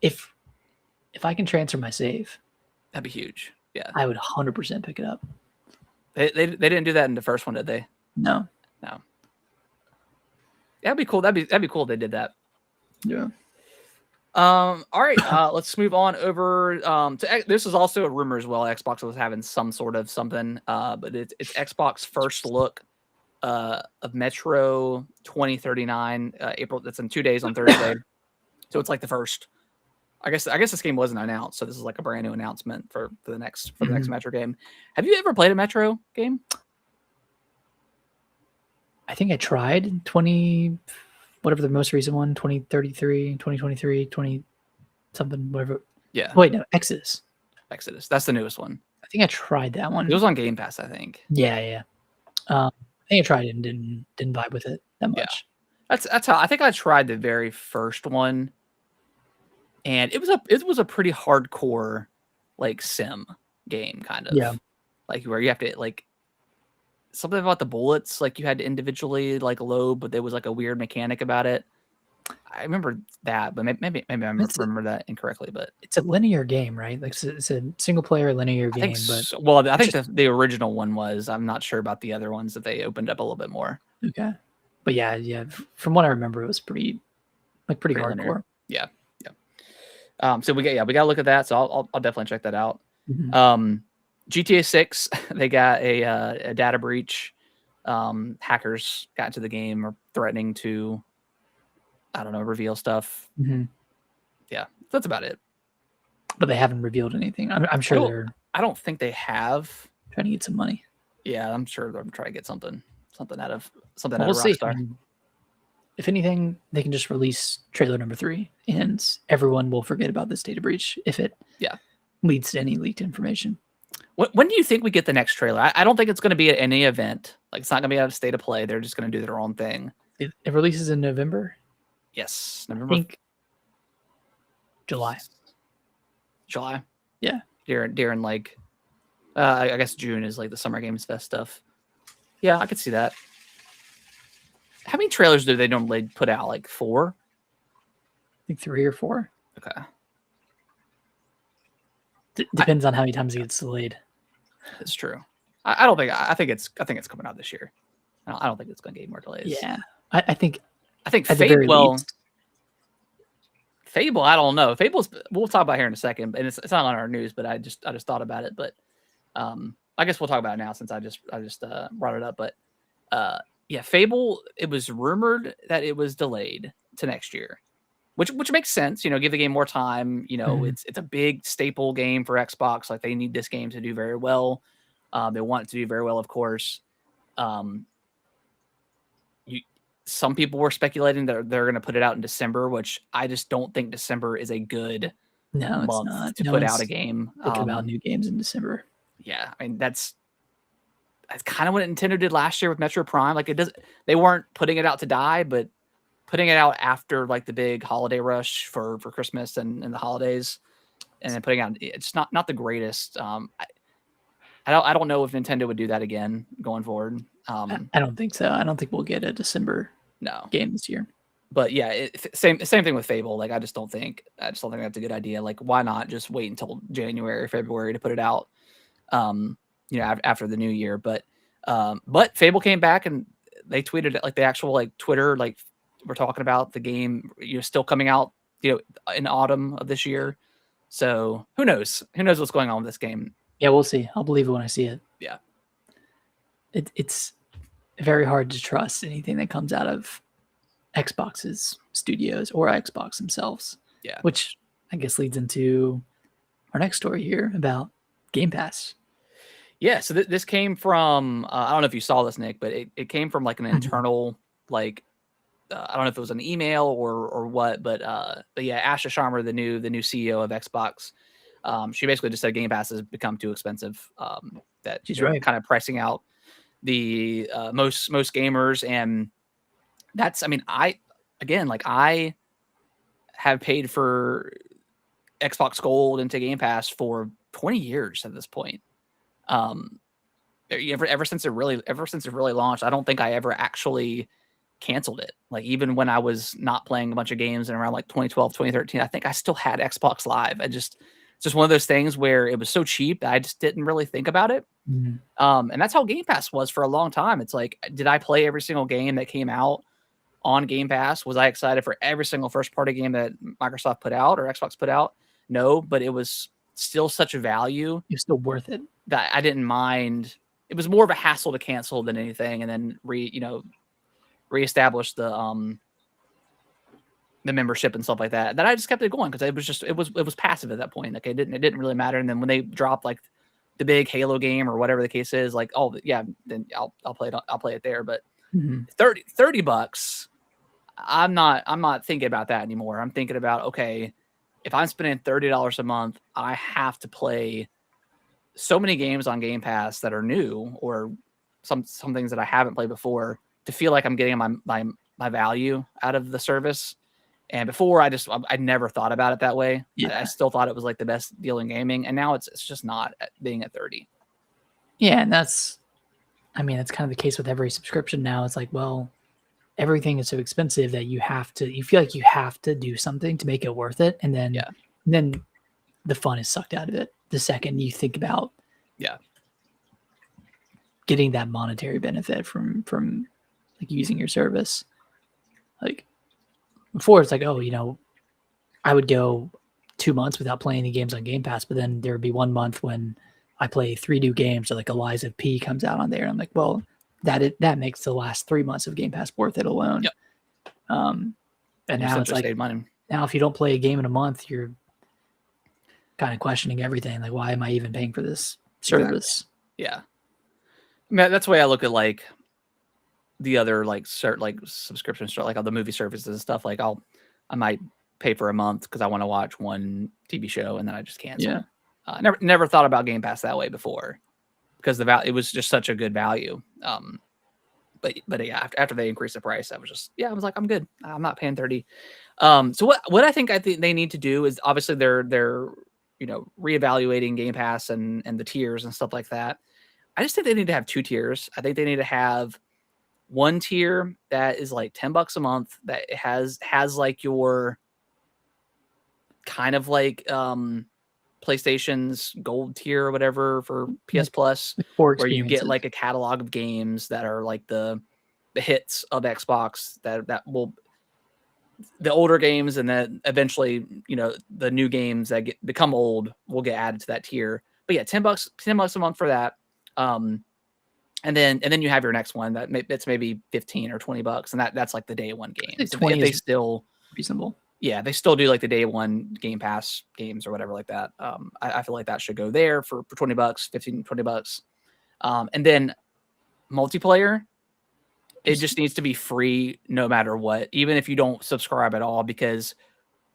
if I can transfer my save, that'd be huge. Yeah, I would 100% pick it up. They didn't do that in the first one, did they? No. Yeah, that'd be cool. That'd be cool if they did that. Yeah. All right. Let's move on over to this is also a rumor as well. Xbox was having some sort of something, but it's Xbox first look of Metro 2039 April. That's in 2 days on Thursday. So it's like the first. I guess this game wasn't announced, so this is like a brand new announcement for the next Metro game. Have you ever played a Metro game? I think I tried 20, whatever the most recent one, 2033, 2023, 20 something, whatever. Yeah. Wait, no, Exodus. That's the newest one. I think I tried that one. It was on Game Pass, I think. Yeah. I think I tried it and didn't vibe with it that much. Yeah. That's how I think I tried the very first one. And it was a pretty hardcore like sim game kind of. Yeah. Like where you have to like something about the bullets, like you had to individually like load, but there was like a weird mechanic about it. I remember that, but maybe I remember that incorrectly. But it's a linear game, right? Like it's a single player linear I think game, but so. Well, I it's think just the original one was. I'm not sure about the other ones that they opened up a little bit more. okay. But yeah. From what I remember, it was pretty Linear. hardcore. Yeah. So we got to look at that. So I'll definitely check that out. Mm-hmm. GTA 6, they got a data breach. Hackers got into the game or threatening to, I don't know, reveal stuff. Mm-hmm. Yeah, that's about it. But they haven't revealed anything. I'm sure they're. I don't think they have. Trying to get some money. Yeah, I'm sure they're trying to get something out of We'll see. Rockstar. I mean, if anything, they can just release trailer number 3, and everyone will forget about this data breach if it leads to any leaked information. When do you think we get the next trailer? I don't think it's going to be at any event. Like it's not going to be at a state of play. They're just going to do their own thing. It releases in November. Yes, November. I think July. Yeah, during like, I guess June is like the Summer Games Fest stuff. Yeah, I could see that. How many trailers do they normally put out? Like 4? I think 3 or 4. Okay. Depends on how many times it gets delayed. It's true. I don't think. I think it's coming out this year. I don't think it's going to get more delays. Yeah, I think Fable. Fable. I don't know. Fable's. We'll talk about here in a second, and it's not on our news. But I just thought about it. But I guess we'll talk about it now since I just brought it up. But yeah, Fable. It was rumored that it was delayed to next year. Which makes sense, give the game more time. It's a big staple game for Xbox. Like they need this game to do very well. They want it to do very well, of course. Some people were speculating that they're going to put it out in December, which I just don't think December is a good month to put out a game. Thinking about new games in December. Yeah, I mean that's kind of what Nintendo did last year with Metro Prime. Like they weren't putting it out to die, but putting it out after like the big holiday rush for Christmas and the holidays, and then putting out it's not the greatest. I don't know if Nintendo would do that again going forward. I don't think so. I don't think we'll get a December game this year. But yeah, same thing with Fable. Like I just don't think that's a good idea. Like why not just wait until January or February to put it out? After the new year. But Fable came back and they tweeted it like the actual like Twitter like. We're talking about the game, still coming out, in autumn of this year. So who knows? Who knows what's going on with this game? Yeah, we'll see. I'll believe it when I see it. Yeah, it's very hard to trust anything that comes out of Xbox's studios or Xbox themselves. Yeah, which I guess leads into our next story here about Game Pass. Yeah, so this came from I don't know if you saw this, Nick, but it came from like an internal like. I don't know if it was an email or what, but yeah, Asha Sharma, the new CEO of Xbox, she basically just said Game Pass has become too expensive. That she's right, kind of pricing out the most gamers, and that's I have paid for Xbox Gold into Game Pass for 20 years at this point. Ever since it really launched, I don't think I ever actually canceled it. Like even when I was not playing a bunch of games in around like 2012, 2013, I think I still had Xbox Live. It's just one of those things where it was so cheap that I just didn't really think about it. And that's how Game Pass was for a long time. It's like, did I play every single game that came out on Game Pass? Was I excited for every single first party game that Microsoft put out or Xbox put out? No, but it was still such a value. It's still worth it. That I didn't mind. It was more of a hassle to cancel than anything. And then reestablish the membership and stuff like that. Then I just kept it going because it was passive at that point. Like it didn't really matter. And then when they dropped like the big Halo game or whatever the case is, like yeah, then I'll play it there. But $30, I'm not thinking about that anymore. I'm thinking about, okay, if I'm spending $30 a month, I have to play so many games on Game Pass that are new or some things that I haven't played before to feel like I'm getting my value out of the service. And before I never thought about it that way. Yeah. I still thought it was like the best deal in gaming. And now it's just not being at 30. Yeah. And that's kind of the case with every subscription now. It's like, well, everything is so expensive that you feel like you have to do something to make it worth it, and then the fun is sucked out of it the second you think about getting that monetary benefit from like using your service. Like before, it's like, oh, I would go 2 months without playing any games on Game Pass, but then there would be 1 month when I play 3 new games, or like Eliza P comes out on there, and I'm like, well, that makes the last 3 months of Game Pass worth it alone. Yep. And now it's like, now if you don't play a game in a month, you're kind of questioning everything. Like, why am I even paying for this service? Exactly. Yeah. I mean, that's the way I look at like the other like subscription stuff, like all the movie services and stuff. Like I might pay for a month because I want to watch one TV show and then I just cancel. Yeah. Never thought about Game Pass that way before because it was just such a good value. But yeah, after they increased the price, I was like, I'm good. I'm not paying 30. So what I think they need to do is, obviously they're reevaluating Game Pass and the tiers and stuff like that. I just think they need to have 2 tiers. I think they need to have one tier that is like $10 a month that has like your kind of like PlayStation's gold tier or whatever for PS Plus, where you get like a catalog of games that are like the hits of Xbox that will, the older games, and then eventually, the new games that become old will get added to that tier. But yeah, $10 a month for that. And then you have your next one that's maybe 15 or $20, and that's like the day one games. If they still reasonable. Yeah, they still do like the day one Game Pass games or whatever like that. I feel like that should go there for $20, 15, $20. And then multiplayer, it just needs to be free no matter what, even if you don't subscribe at all, because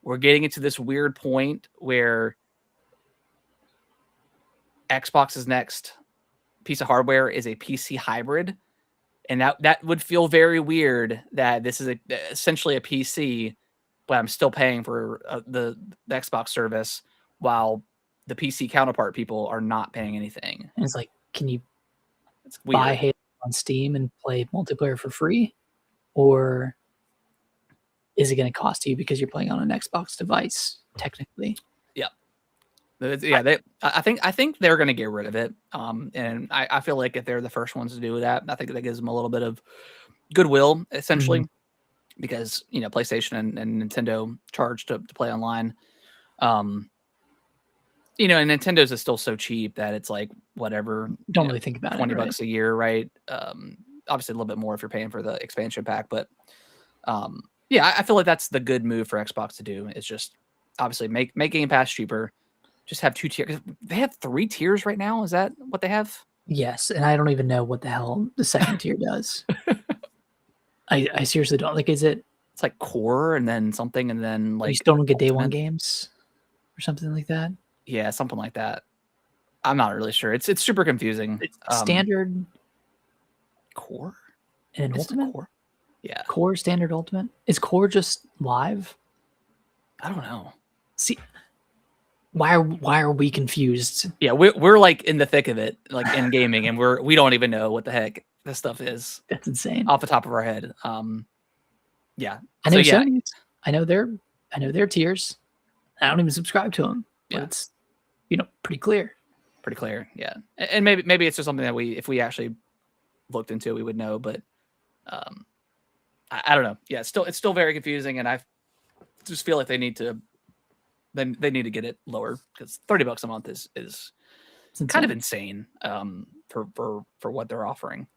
we're getting into this weird point where Xbox's next piece of hardware is a PC hybrid. And that would feel very weird that this is essentially a PC, but I'm still paying for the Xbox service while the PC counterpart people are not paying anything. And it's like, can you buy Halo on Steam and play multiplayer for free? Or is it going to cost you because you're playing on an Xbox device, technically? Yeah. Yeah, I think they're going to get rid of it. And I feel like if they're the first ones to do that, I think that gives them a little bit of goodwill, essentially. Mm-hmm. Because PlayStation and Nintendo charge to play online, and Nintendo's is still so cheap that it's like whatever. Don't really think about $20 a year, right? Obviously a little bit more if you're paying for the expansion pack, but yeah, I feel like that's the good move for Xbox to do. Is just obviously make Game Pass cheaper. Just have 2 tiers. They have 3 tiers right now. Is that what they have? Yes, and I don't even know what the hell the second tier does. I seriously don't. Like, it's like core and then something, and then like you still don't get day one games or something like that? Yeah, something like that. I'm not really sure. It's super confusing. It's standard core and ultimate? Core? Yeah. Core, standard, ultimate? Is core just live? I don't know. See, why are we confused? Yeah, we're like in the thick of it, like in gaming, and we don't even know what the heck this stuff is. That's insane. Off the top of our head. Yeah. I know I know their tiers. I don't even subscribe to them. But it's pretty clear. Pretty clear, yeah. And maybe it's just something that if we actually looked into, we would know. But I don't know. Yeah, it's still very confusing, and I just feel like they need to get it lower, because $30 a month is kind of insane for what they're offering.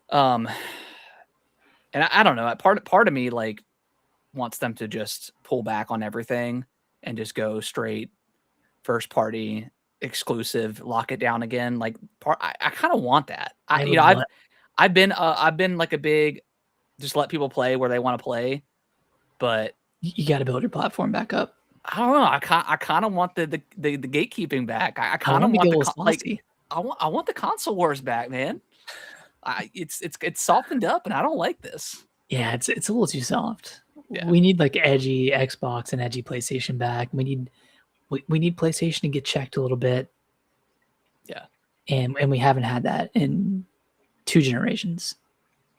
And I don't know. Part of me like wants them to just pull back on everything and just go straight first party exclusive, lock it down again. Like I kind of want that. I've been like a big just let people play where they want to play, but you got to build your platform back up. I don't know. I kind of want the gatekeeping back. I kind of want I want the console wars back, man. It's softened up, and I don't like this. Yeah, it's a little too soft. Yeah. We need like edgy Xbox and edgy PlayStation back. We need PlayStation to get checked a little bit. Yeah. And we haven't had that in 2 generations.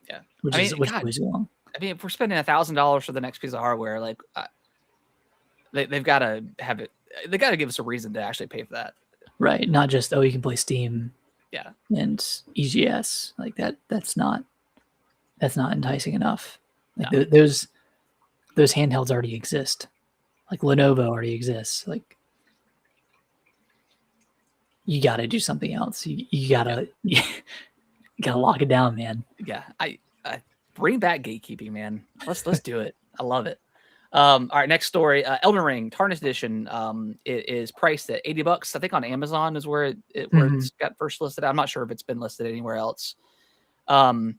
Yeah. which I is mean, God, way too long. I mean, if we're spending $1,000 for the next piece of hardware, like they've got to have it. They got to give us a reason to actually pay for that. Right. Not just, oh, you can play Steam. Yeah. And EGS like that. That's not enticing enough. Like No. those handhelds already exist. Like Lenovo already exists. Like you got to do something else. You gotta you gotta lock it down, man. Yeah. I bring back gatekeeping, man. Let's do it. I love it. All right, next story. Elden Ring Tarnished Edition. It is priced at $80. I think on Amazon is where it's got first listed. I'm not sure if it's been listed anywhere else. And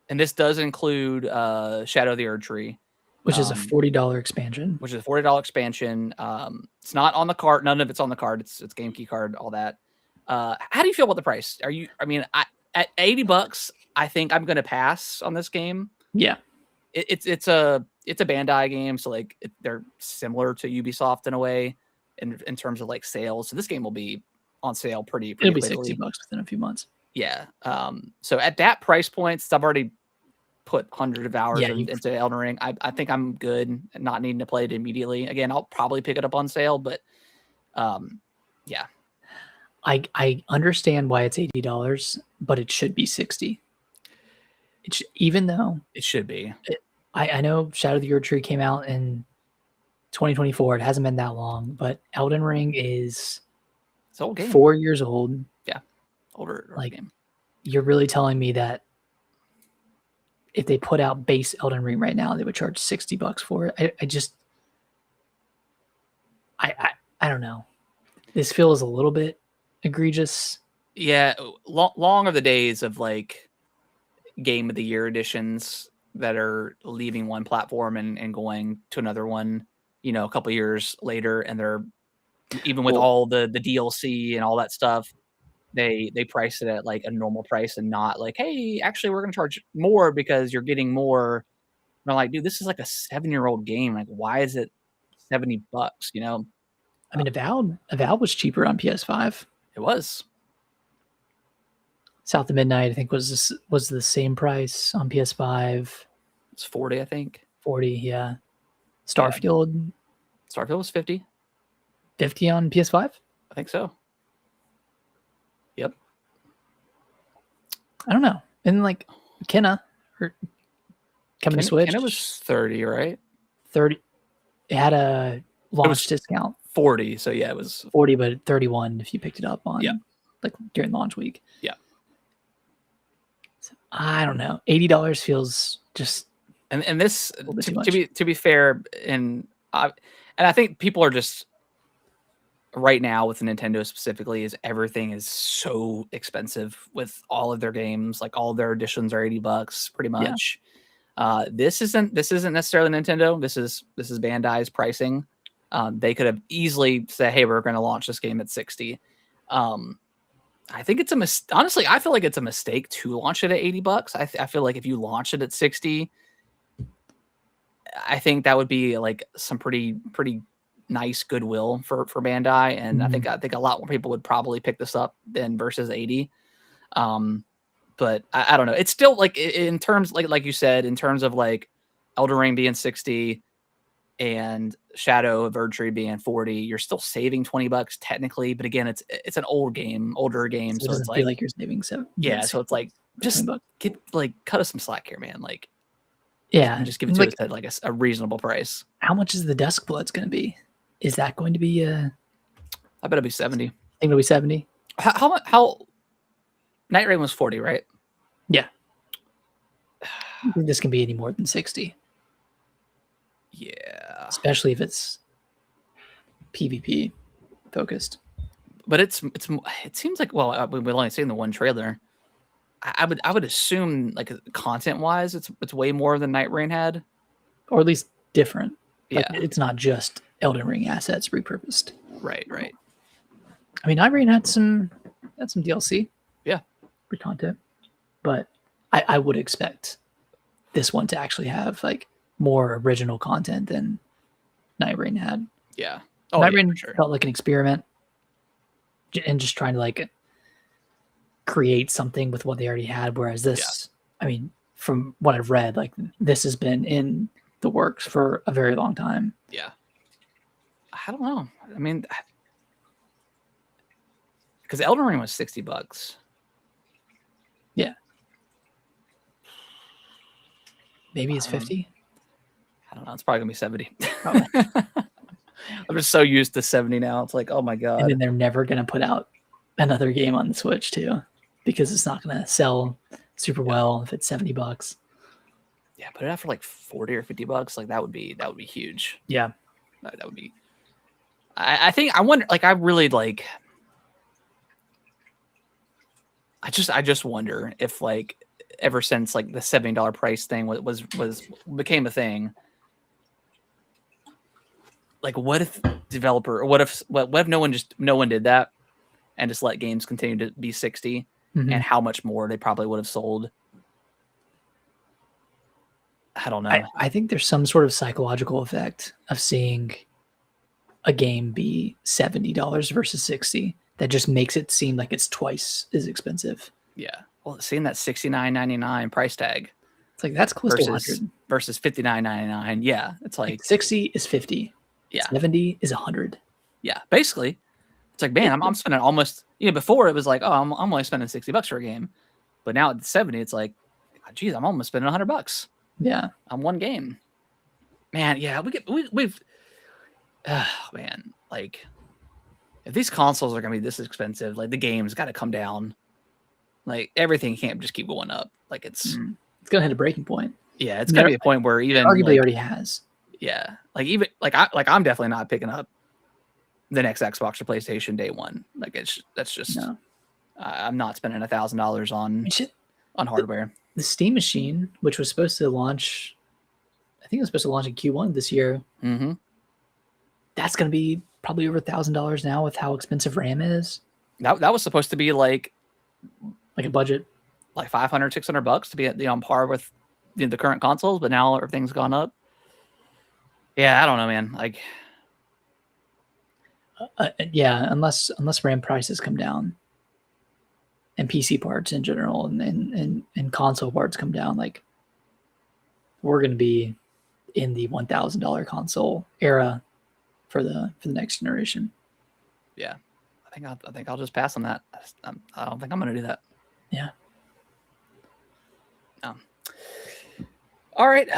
this does include Shadow of the Erdtree, which is a $40 expansion. Which is a $40 expansion. It's not on the card. None of it's on the card. It's game key card. All that. How do you feel about the price? I mean, at $80, I think I'm gonna pass on this game. Yeah. It's a Bandai game, so like they're similar to Ubisoft in a way, in terms of like sales. So this game will be on sale pretty It'll be quickly. $60 within a few months. Yeah. So at that price point, I've already put hundreds of hours into Elden Ring. I think I'm good, not needing to play it immediately. Again, I'll probably pick it up on sale, but yeah. I understand why it's $80, but it should be $60. Even though it should be. I know Shadow of the Erdtree came out in 2024. It hasn't been that long, but Elden Ring is it's an old game. 4 years old. Yeah, older game. You're really telling me that if they put out base Elden Ring right now, they would charge $60 for it? I don't know. This feels a little bit egregious. Yeah, long are the days of like Game of the Year editions that are leaving one platform and going to another one, a couple years later, and they're even with all the DLC and all that stuff, they price it at like a normal price and not like, hey, actually we're gonna charge more because you're getting more. And I'm like, dude, this is like a 7-year-old game. Like, why is it $70? I mean, Avowed was cheaper on PS5. It was. South of Midnight, I think, was the same price on PS5. It's 40, I think. 40, yeah. Starfield. Yeah. Starfield was 50. 50 on PS5? I think so. Yep. I don't know. And like Kenna coming to Switch. Kenna was 30, right? 30. It had a launch discount. 40, so yeah, it was 40, but 31 if you picked it up on like during launch week. Yeah. So, I don't know. $80 feels just and this to be fair, and I think people are just right now with Nintendo specifically is everything is so expensive with all of their games. Like all of their editions are $80 pretty much. Yeah. This isn't necessarily Nintendo. This is Bandai's pricing. They could have easily said, hey, we're going to launch this game at 60. I think it's honestly, I feel like it's a mistake to launch it at $80. I feel like if you launch it at 60, I think that would be like some pretty nice goodwill for Bandai, and I think a lot more people would probably pick this up than versus 80. But I don't know. It's still like in terms like you said, in terms of like Elden Ring being 60 and Shadow of Erdtree being 40, you're still saving $20 technically. But again, it's an older game, so it's like you're saving $7. Yeah, so it's like just cut us some slack here, man. Like, yeah, just give it to us at like a reasonable price. How much is the Dusk Blood's going to be? Is that going to be I bet it'll be 70. I think it'll be 70. How Night Rain was 40, right? Yeah. I don't think this can be any more than 60. Yeah. Especially if it's PvP focused. But it seems like, well, we've only seen the one trailer. I would assume like content wise, it's way more than Night Rain had, or at least different. Yeah, like, it's not just Elden Ring assets repurposed. Right. I mean, Night Rain had some DLC. Yeah, for content, but I would expect this one to actually have like more original content than Night Rain had. Yeah, Night Rain felt like an experiment, and just trying to like create something with what they already had, whereas this I mean, from what I've read, like this has been in the works for a very long time. Yeah. I don't know. I mean, because Elden Ring was $60. Yeah. Maybe it's 50. I don't know. It's probably gonna be 70. Probably. I'm just so used to 70 now. It's like, oh my god. And then they're never gonna put out another game on the Switch too, because it's not gonna sell super well if it's $70. Yeah, put it out for like 40 or $50. Like that would be huge. Yeah. That would be. I think I wonder. Like I really like. I just wonder if like ever since like the $70 price thing was became a thing. Like what if what if no one did that and just let games continue to be 60 and how much more they probably would have sold. I don't know. I think there's some sort of psychological effect of seeing a game be $70 versus 60 that just makes it seem like it's twice as expensive. Yeah. Well, seeing that $69.99 price tag. It's like that's close to 100 versus $59.99. Yeah. It's like 60 is 50. Yeah. 70 is 100. Yeah. Basically. It's like, man, I'm spending almost, before it was like, oh, I'm only spending $60 for a game. But now at 70, it's like, geez, I'm almost spending $100. Yeah. On one game. Man, yeah, we've man, like if these consoles are gonna be this expensive, like the game's gotta come down. Like everything can't just keep going up. Like it's gonna hit a breaking point. Yeah, it's gonna be a point where even arguably already has. Yeah. Like even I'm definitely not picking up the next Xbox or PlayStation day one. Like that's just no. I'm not spending $1,000 on hardware. The Steam machine, which was supposed to launch, I think it was supposed to launch in Q1 this year. Mm-hmm. That's going to be probably over $1,000 now with how expensive RAM is. That was supposed to be like a budget, like $500, $600 to be on par with the current consoles, but now everything's gone up. Yeah, I don't know, man. Like, yeah, unless RAM prices come down. And PC parts in general and console parts come down, like we're going to be in the $1,000 console era for the next generation. Yeah, I think I'll just pass on that. I don't think I'm going to do that. Yeah. All right.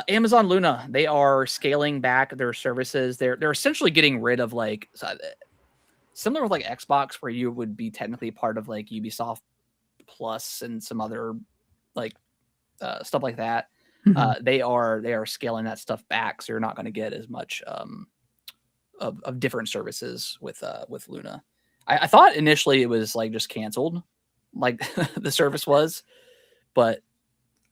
Amazon Luna, they are scaling back their services. They're essentially getting rid of like. Similar with like Xbox, where you would be technically part of like Ubisoft Plus and some other like stuff like that. Mm-hmm. They are scaling that stuff back, so you're not going to get as much of different services with Luna. I thought initially it was like just canceled, like the service was, but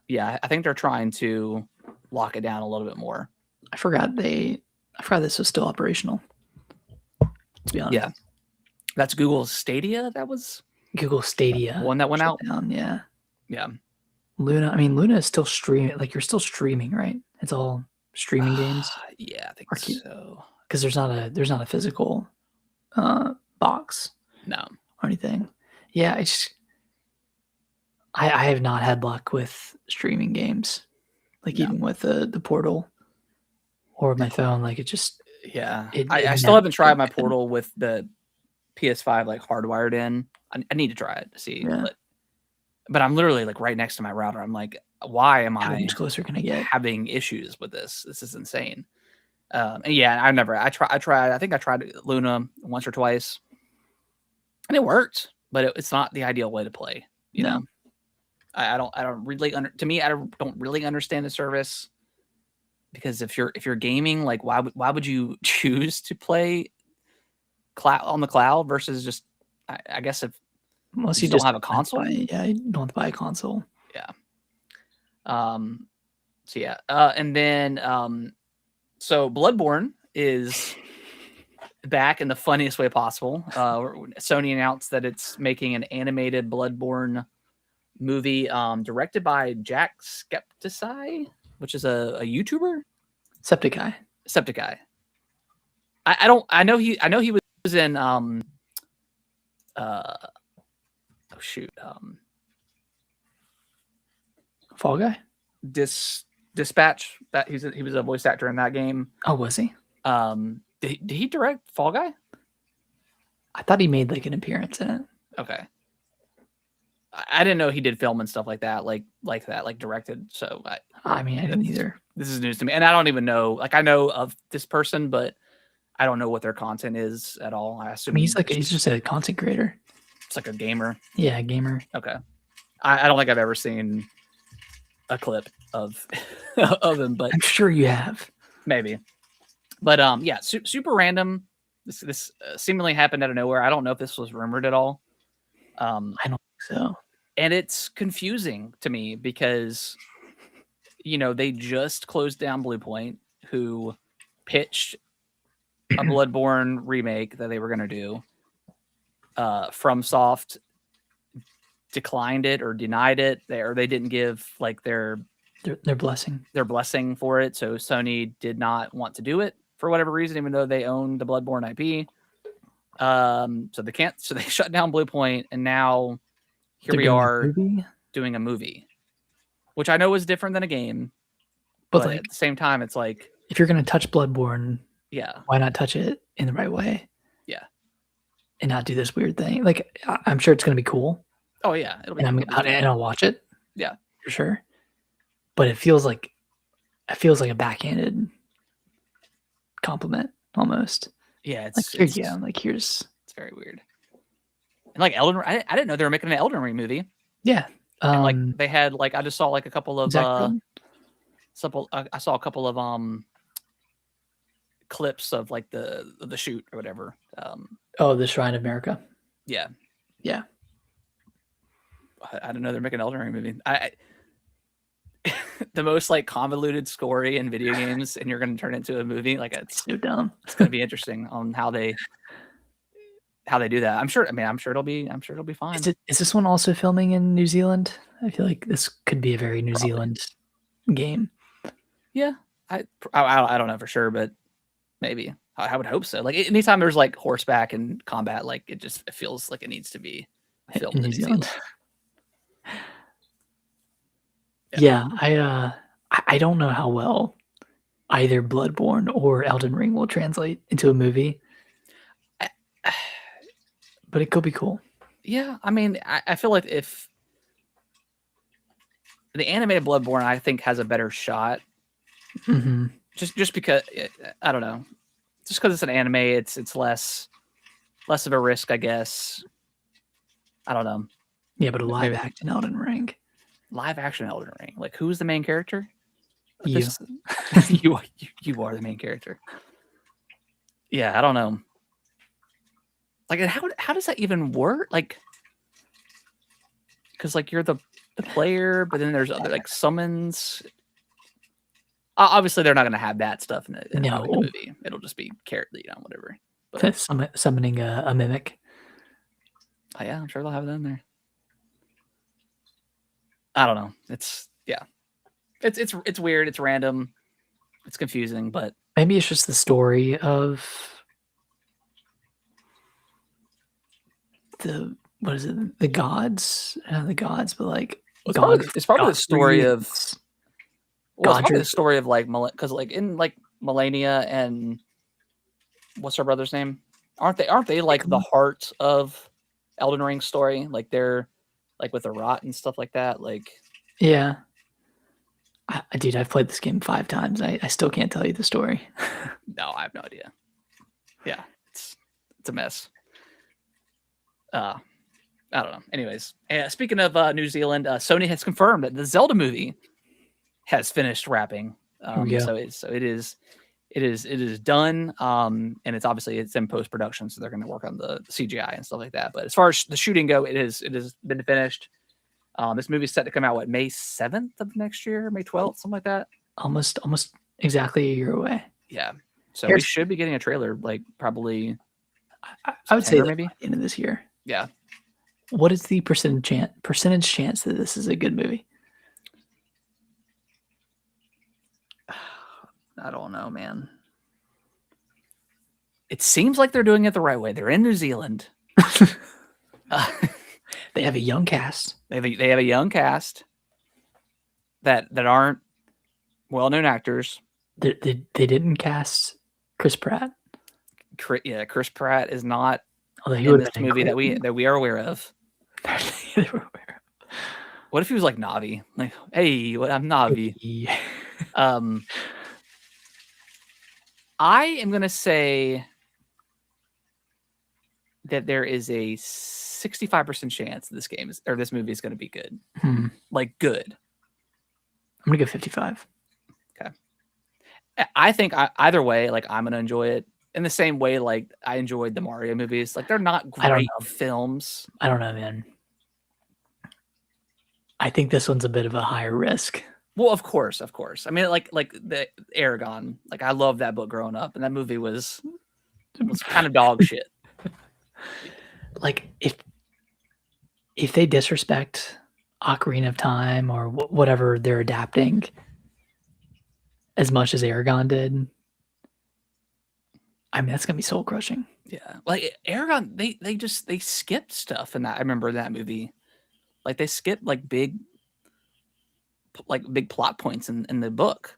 yeah, I think they're trying to lock it down a little bit more. I forgot this was still operational. To be honest. Yeah. That's Google Stadia. That was Google Stadia. One that went out. Down, yeah. Yeah. Luna. I mean, Luna is still streaming. Like you're still streaming, right? It's all streaming games. Yeah, I think so. Because there's not a physical box. No. Or anything. Yeah, I have not had luck with streaming games. Like even with the Portal or my phone. Like it just. Yeah. I still haven't tried my Portal with the PS5 like hardwired in. I need to try it to see. Yeah. But I'm literally like right next to my router. I'm like, why am How much closer can I get? Having issues with this? This is insane. And yeah, I think I tried Luna once or twice, and it worked, but it's not the ideal way to play. You know, I don't really I don't really understand the service, because if you're gaming, like why would you choose to play on the cloud versus just I guess if unless you don't have a console. You don't have to buy a console. Yeah. So yeah. And then so Bloodborne is back in the funniest way possible. Sony announced that it's making an animated Bloodborne movie directed by Jack Skepticeye, which is a YouTuber. Septiceye. I know he was in Fall Guy? Dispatch. That he was a voice actor in that game. Oh, was he? Did he direct Fall Guy? I thought he made like an appearance in it. Okay. I didn't know he did film and stuff like that, like directed. So I mean, I didn't either. This is news to me, and I don't even know. Like, I know of this person, but I don't know what their content is at all. I assume he's just a content creator. It's like a gamer. Yeah, a gamer. Okay. I don't think I've ever seen a clip of of him, but I'm sure you have. Maybe. But yeah, super random. This seemingly happened out of nowhere. I don't know if this was rumored at all. I don't think so. And it's confusing to me because, they just closed down Bluepoint, who pitched a Bloodborne remake that they were going to do. FromSoft declined it or denied it. They didn't give like their blessing for it. So Sony did not want to do it for whatever reason, even though they own the Bloodborne IP. So they can't. So they shut down Bluepoint, and now here we are doing a movie, which I know is different than a game, but like, at the same time, it's like, if you're gonna touch Bloodborne, yeah, why not touch it in the right way? Yeah, and not do this weird thing. Like, I'm sure it's gonna be cool. Oh yeah, and I'll watch it. Yeah, for sure. But it feels like a backhanded compliment almost. Yeah, it's very weird. And like Elden Ring, I didn't know they were making an Elden Ring movie. Yeah, and like they had like I just saw like a couple of I saw a couple of clips of like the shoot or whatever. The Shrine of America. Yeah. I didn't know they're making an Elden Ring movie. The most like convoluted story in video games, and you're going to turn it into a movie. Like, it's so dumb. It's going to be interesting on how they do that. I'm sure it'll be fine. Is this one also filming in New Zealand? I feel like this could be a very New Zealand game. Yeah, I don't know for sure, but maybe I would hope so. Like, anytime there's like horseback and combat, like it feels like it needs to be filmed in New Zealand. Yeah, I don't know how well either Bloodborne or Elden Ring will translate into a movie, but it could be cool. Yeah, I mean, I feel like if the animated Bloodborne, I think, has a better shot, just because I don't know, just because it's an anime, it's less of a risk, I guess. I don't know. Yeah, but a live action Elden Ring. Live action Elden Ring. Like, who's the main character? You. You are the main character. Yeah, I don't know. Like, how does that even work? Like, because like you're the player, but then there's other like summons. Obviously, they're not going to have that stuff in the movie. It'll just be whatever. But summoning a mimic. Oh yeah, I'm sure they'll have that in there. I don't know. It's weird. It's random. It's confusing, but maybe it's just the story of the gods, but like it's probably the story of. Well, it's probably the story of like because like in like Melania and what's her brother's name? Aren't they like the heart of Elden Ring's story? Like they're like with the rot and stuff like that. Like, yeah, dude, I've played this game 5 times. I still can't tell you the story. No, I have no idea. Yeah, it's a mess. I don't know. Anyways, speaking of New Zealand, Sony has confirmed that the Zelda movie has finished wrapping. So it is done. And it's in post production, so they're going to work on the CGI and stuff like that. But as far as the shooting go, it has been finished. This movie's set to come out May 7th of next year, May 12th, something like that. Almost exactly a year away. Yeah. So we should be getting a trailer, like probably. I would say maybe end of this year. Yeah. What is the percentage chance that this is a good movie? I don't know, man. It seems like they're doing it the right way. They're in New Zealand. They have a young cast. They have a young cast. that aren't well-known actors. They didn't cast Chris Pratt, Yeah, Chris Pratt is not although he in would this have been movie incredible. that we are aware of. What if he was like Navi? Like, hey, what I'm Navi. Yeah. I am gonna say that there is a 65% chance this movie is gonna be good. Like good. I'm gonna go 55. Okay. I think either way, like I'm gonna enjoy it in the same way like I enjoyed the Mario movies. Like they're not I don't great know. films. I don't know, man. I think this one's a bit of a higher risk. Well, of course, of course. I mean, like the Aragon. Like I loved that book growing up, and that movie was kind of dog shit. Like if they disrespect Ocarina of Time or whatever they're adapting as much as Aragon did, I mean that's gonna be soul crushing. Yeah, like Aragon, they skipped stuff in that. I remember that movie. Like they skipped like big plot points in the book.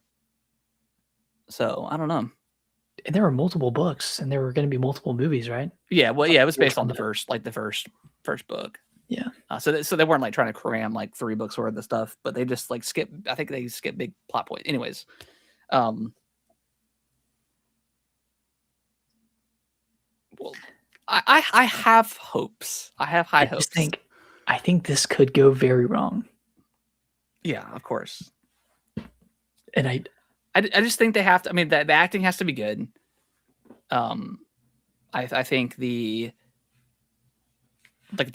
So I don't know. And there were multiple books, and there were going to be multiple movies, right? Yeah, well, yeah, it was based on the first book. Yeah. So they weren't like trying to cram like 3 books worth of stuff, but they just like skip. I think they skip big plot points. Anyways, well, I have hopes. I have high hopes. I think this could go very wrong. Yeah, of course. And I just think they have to. I mean, the acting has to be good. I think the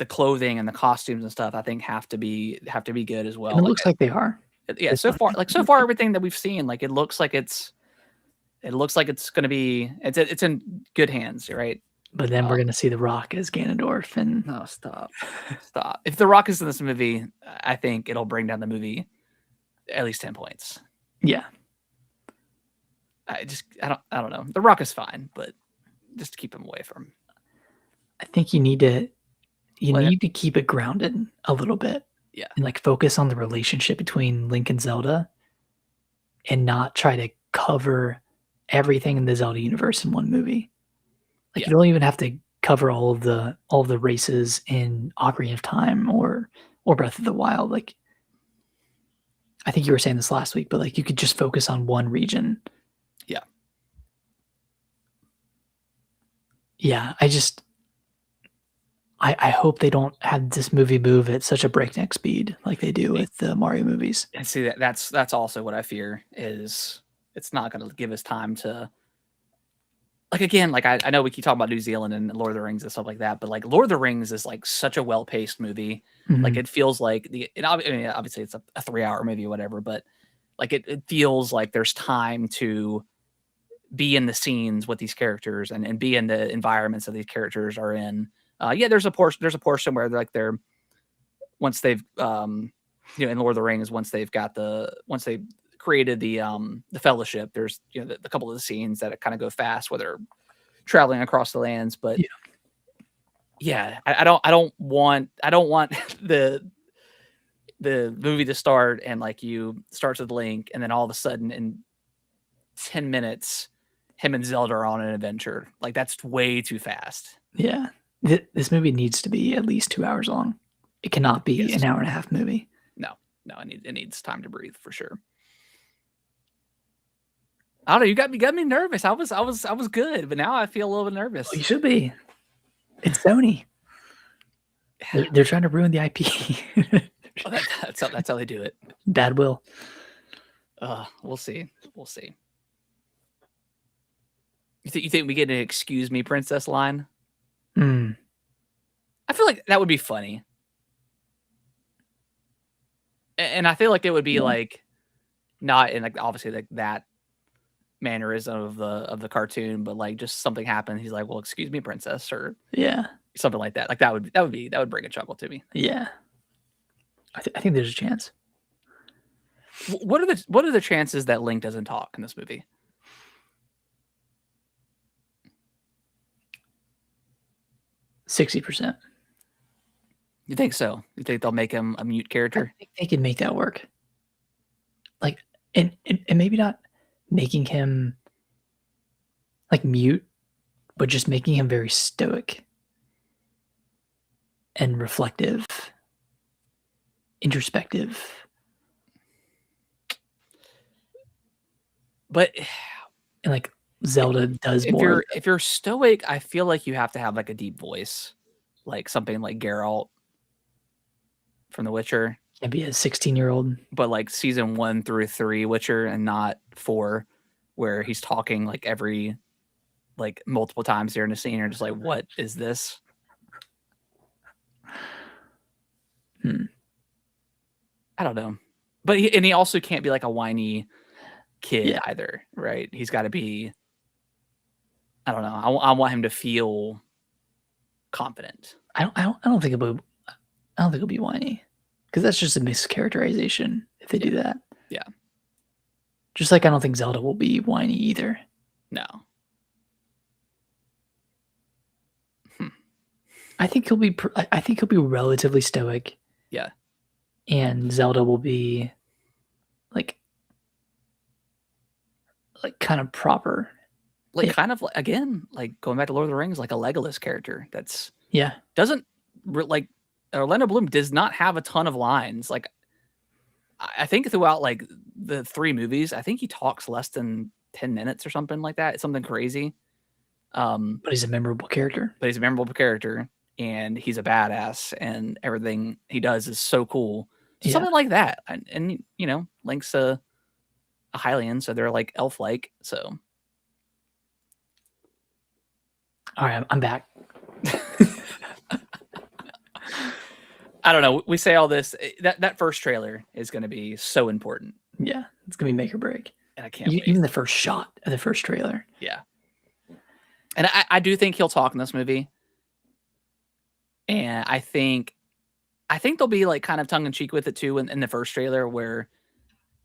clothing and the costumes and stuff, I think have to be good as well. And it looks like they are. Yeah, so far everything that we've seen, like it looks like it's gonna be it's in good hands, right? But then we're gonna see The Rock as Ganondorf, and no, stop. If The Rock is in this movie, I think it'll bring down the movie at least 10 points. Yeah. I don't know. The Rock is fine, but just keep him away from. I think you need to keep it grounded a little bit. Yeah. And like focus on the relationship between Link and Zelda and not try to cover everything in the Zelda universe in one movie. Like you don't even have to cover all of the races in Ocarina of Time or Breath of the Wild. Like I think you were saying this last week, but like you could just focus on one region. Yeah. Yeah, I hope they don't have this movie move at such a breakneck speed like they do with the Mario movies. And see that's also what I fear is it's not going to give us time to. Like again, like I know we keep talking about New Zealand and Lord of the Rings and stuff like that, but like Lord of the Rings is like such a well-paced movie. Like it feels like obviously it's a 3-hour movie or whatever, but like it feels like there's time to be in the scenes with these characters and be in the environments that these characters are in. Yeah, there's a portion where they're once they've in Lord of the Rings, once they've created the Fellowship, there's the couple of the scenes that kind of go fast where they're traveling across the lands, but I don't want the movie to start and like you starts with Link and then all of a sudden in 10 minutes him and Zelda are on an adventure. Like that's way too fast. Yeah. This movie needs to be at least 2 hours long. It cannot be an hour and a half movie. No, it needs time to breathe for sure. I don't know. You got me nervous. I was good, but now I feel a little bit nervous. Oh, you should be. It's Sony. They're trying to ruin the IP. That's how they do it. Bad will. We'll see. You think we get an "excuse me, princess" line? I feel like that would be funny, and I feel like it would be like not in like obviously like that mannerism of the cartoon, but like just something happened. He's like, "Well, excuse me, princess," or something like that. Like that would bring a chuckle to me. Yeah, I think there's a chance. What are the chances that Link doesn't talk in this movie? 60%. You think so? You think they'll make him a mute character? I think they can make that work. like, and maybe not making him like mute, but just making him very stoic and reflective, introspective. But And like Zelda does if more of you're stoic, I feel like you have to have like a deep voice, like something like Geralt from The Witcher. and be a 16-year-old. But like season 1 through 3 Witcher and not 4, where he's talking like every like multiple times during a scene. You're just like, what is this? I don't know. But he also can't be like a whiny kid Yeah. either, right? He's got to be. I don't know. I want him to feel confident. I don't think it'll be whiny, because that's just a mischaracterization if they do that. Yeah. Just like I don't think Zelda will be whiny either. No. I think he'll be relatively stoic. Yeah. And Zelda will be like kind of proper. Like kind of again, like going back to Lord of the Rings, like a Legolas character that's doesn't like Orlando Bloom does not have a ton of lines. Like I think throughout like the 3 movies, I think he talks less than 10 minutes or something like that. It's something crazy. But he's a memorable character. But he's a memorable character and he's a badass and everything he does is so cool. So something like that. And you know, Link's a Hylian, so they're like elf-like, so all right, I'm back. I don't know. We say all this. That first trailer is going to be so important. Yeah, it's gonna be make or break. And I can't wait. Even the first shot of the first trailer. Yeah. And I do think he'll talk in this movie. And I think they'll be like kind of tongue in cheek with it too in the first trailer where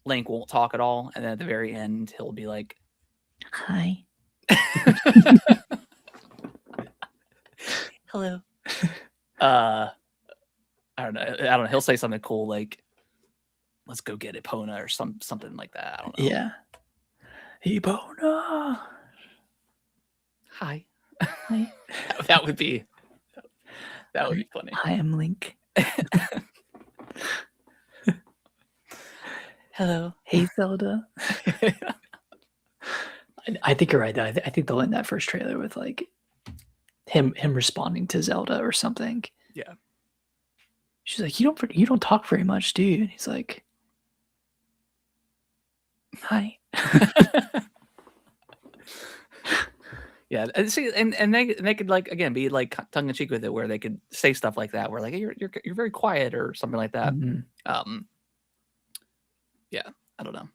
Link won't talk at all, and then at the very end he'll be like, "Hi." Hello. I don't know. He'll say something cool like, "Let's go get Epona" or something like that. I don't know. Yeah. Epona. Hi. Hi. That would be funny. I am Link. Hello. Hey, Zelda. I think you're right though. I think they'll end that first trailer with like him responding to Zelda or something. Yeah. She's like, you don't talk very much, dude. And he's like, hi. Yeah, and see, and they could like again be like tongue in cheek with it, where they could say stuff like that, where like you're very quiet or something like that. Mm-hmm. Yeah, I don't know.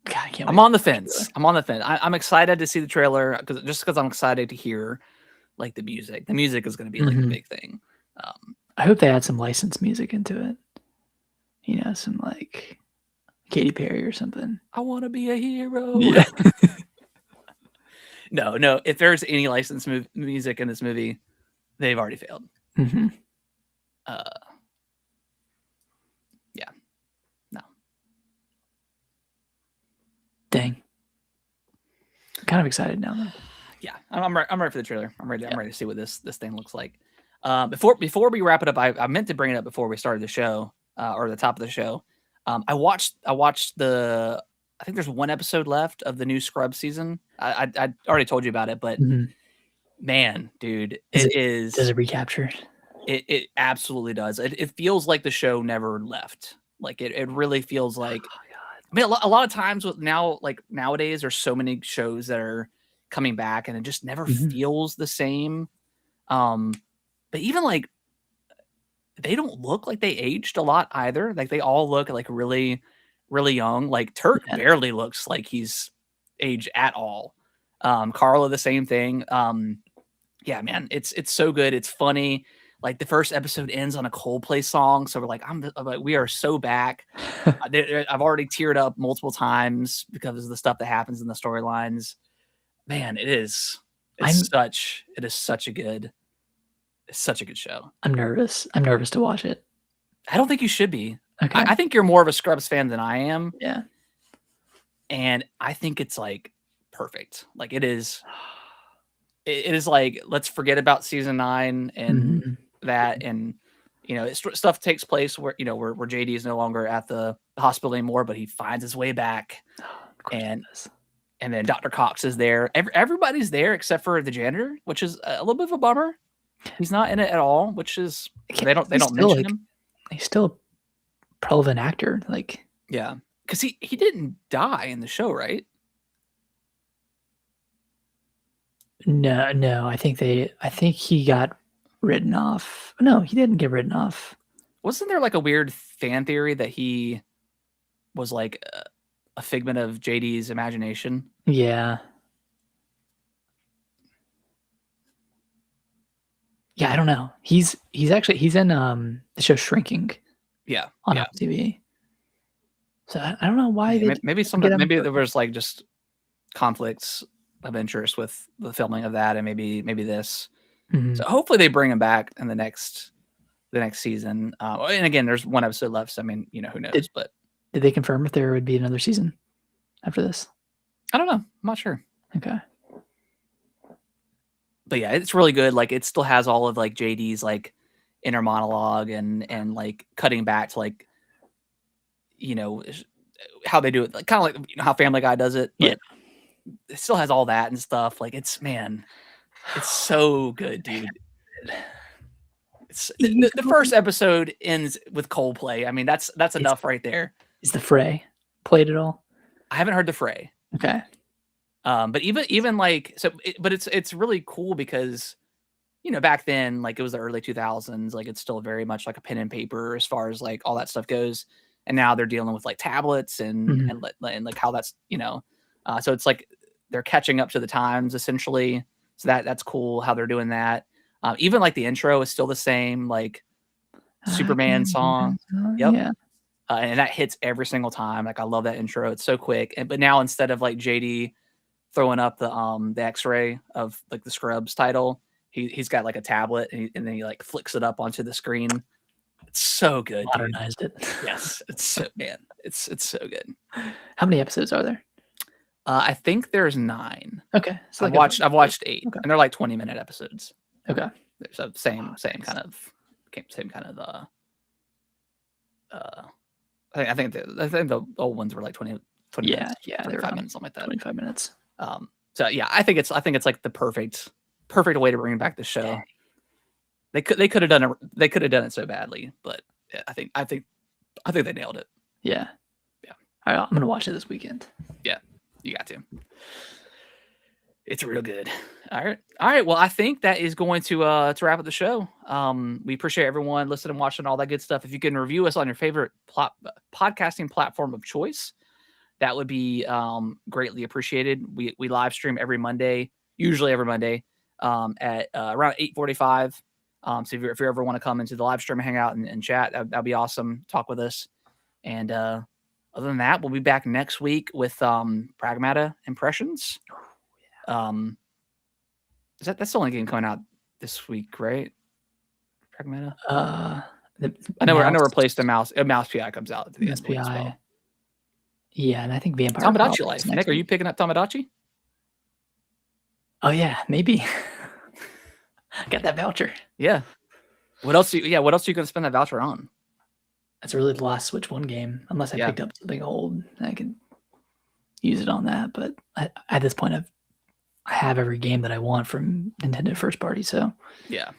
God, I can't I'm on the fence. I'm excited to see the trailer because I'm excited to hear like the music. The music is going to be like the big thing. I hope they add some licensed music into it. You know, some like Katy Perry or something. I want to be a hero. Yeah. No. If there's any licensed music in this movie, they've already failed. Mm-hmm. Yeah. No. Dang. I'm kind of excited now, though. Yeah, I'm ready for the trailer. I'm ready to see what this thing looks like. Before we wrap it up, I meant to bring it up before we started the show, or the top of the show. I watched I think there's 1 episode left of the new Scrubs season. I already told you about it, but man, dude, does it recapture? It absolutely does. It feels like the show never left. Like it really feels like. Oh, I mean, a lot of times nowadays, there's so many shows that are coming back, and it just never feels the same. But even like they don't look like they aged a lot either. Like they all look like really, really young. Like Turk barely looks like he's aged at all. Carla, the same thing. Yeah, man, it's so good. It's funny. Like the first episode ends on a Coldplay song, so we're like, I'm like, we are so back. I've already teared up multiple times because of the stuff that happens in the storylines. Man, it is such a good show. I'm nervous to watch it. I don't think you should be. Okay. I think you're more of a Scrubs fan than I am. Yeah. And I think it's like perfect. Like it is. It is like, let's forget about season 9 and Mhm. that, and stuff takes place where where JD is no longer at the hospital anymore, but he finds his way back, Of course it and does. then Dr. Cox is there. Everybody's there except for the janitor, which is a little bit of a bummer. He's not in it at all, which is they don't Still, mention like, him. he's still a relevant actor, like Yeah, because he didn't die in the show, right? no, I think he got written off. No, he didn't get written off. Wasn't there like a weird fan theory that he was like a figment of JD's imagination? Yeah. Yeah, I don't know. He's in, the show Shrinking Yeah, on yeah. Apple TV. So I don't know why they Maybe didn't get him maybe for there was like just conflicts of interest with the filming of that, and maybe this. So Mhm. hopefully they bring him back in the next season. And again, there's one episode left, so I mean, who knows? Did But did they confirm if there would be another season after this? I don't know. I'm not sure. Okay. But yeah, it's really good. Like it still has all of like JD's like inner monologue and like cutting back to like how they do it, like kind of like how Family Guy does it, Yeah. but it still has all that and stuff. Like it's so good, dude. It's the first episode ends with Coldplay. I mean, that's enough right there. Is the Fray played at all? I haven't heard the Fray. Okay. But even like so, but it's really cool because back then, like it was the early 2000s, like it's still very much like a pen and paper as far as like all that stuff goes. And now they're dealing with like tablets and Mhm. and like how that's so it's like they're catching up to the times essentially. So that's cool how they're doing that. Even like the intro is still the same, like Superman song. Yep. Yeah. And that hits every single time. Like I love that intro. It's so quick. But now instead of like JD throwing up the X-ray of like the Scrubs title, he's got like a tablet and then he like flicks it up onto the screen. It's so good, dude. Modernized it. Yes, it's so so good. How many episodes are there? I think there's 9. Okay. So I've watched 8, Okay. and they're like 20-minute episodes. Okay. So same nice. kind of I think the old ones were like 20 minutes. Yeah, 25 minutes, something like that. 25 minutes. So yeah, I think it's like the perfect way to bring back the show. Dang. They could have done it so badly, but yeah, I think they nailed it. Yeah. Yeah. All right, I'm gonna watch it this weekend. Yeah, you got to. It's real good. All right. Well, I think that is going to wrap up the show. We appreciate everyone listening and watching all that good stuff. If you can review us on your favorite podcasting platform of choice, that would be greatly appreciated. We live stream every Monday, usually every Monday, at around 8:45. So if you ever want to come into the live stream and hang out and chat, that'd be awesome. Talk with us. And other than that, we'll be back next week with Pragmata Impressions. That's the only game coming out this week, right? Pragmata. I know we're placed a mouse PI comes out at the end of the week as well. Yeah, and I think Vampire Tamagotchi Life. Nick, are you picking up Tamagotchi? Oh yeah, maybe. Got that voucher. Yeah. What else are you gonna spend that voucher on? That's really the last Switch 1 game, unless I picked up something old. I could use it on that, but at this point, I have every game that I want from Nintendo first party, so yeah,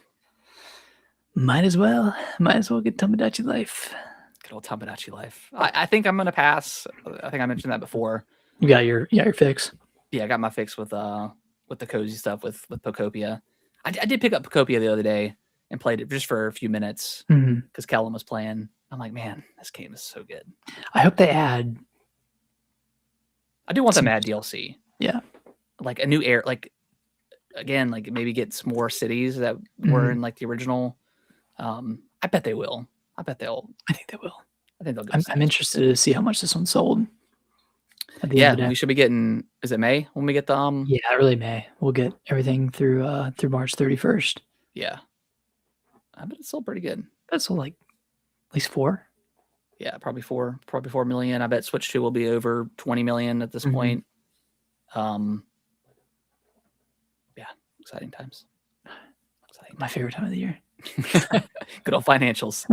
might as well get Tamagotchi Life. Good old Tamagotchi Life. I think I'm gonna pass. I think I mentioned that before. You got your fix. Yeah, I got my fix with the cozy stuff with Pocopia. I did pick up Pocopia the other day and played it just for a few minutes because Kellen was playing. I'm like, man, this game is so good. I hope they add. I do want them to add DLC. Yeah, like a new air, like again, like maybe get some more cities that were in like the original. I bet they will. I think they will. I think they'll. I'm interested to see how much this one sold. Yeah, we should be getting. Is it May when we get the? Yeah, early May. We'll get everything through March 31st. Yeah, I bet it sold pretty good. That's like At least 4? Yeah, probably 4 million. I bet Switch 2 will be over 20 million at this point. Yeah, exciting times. My favorite time of the year. Good old financials.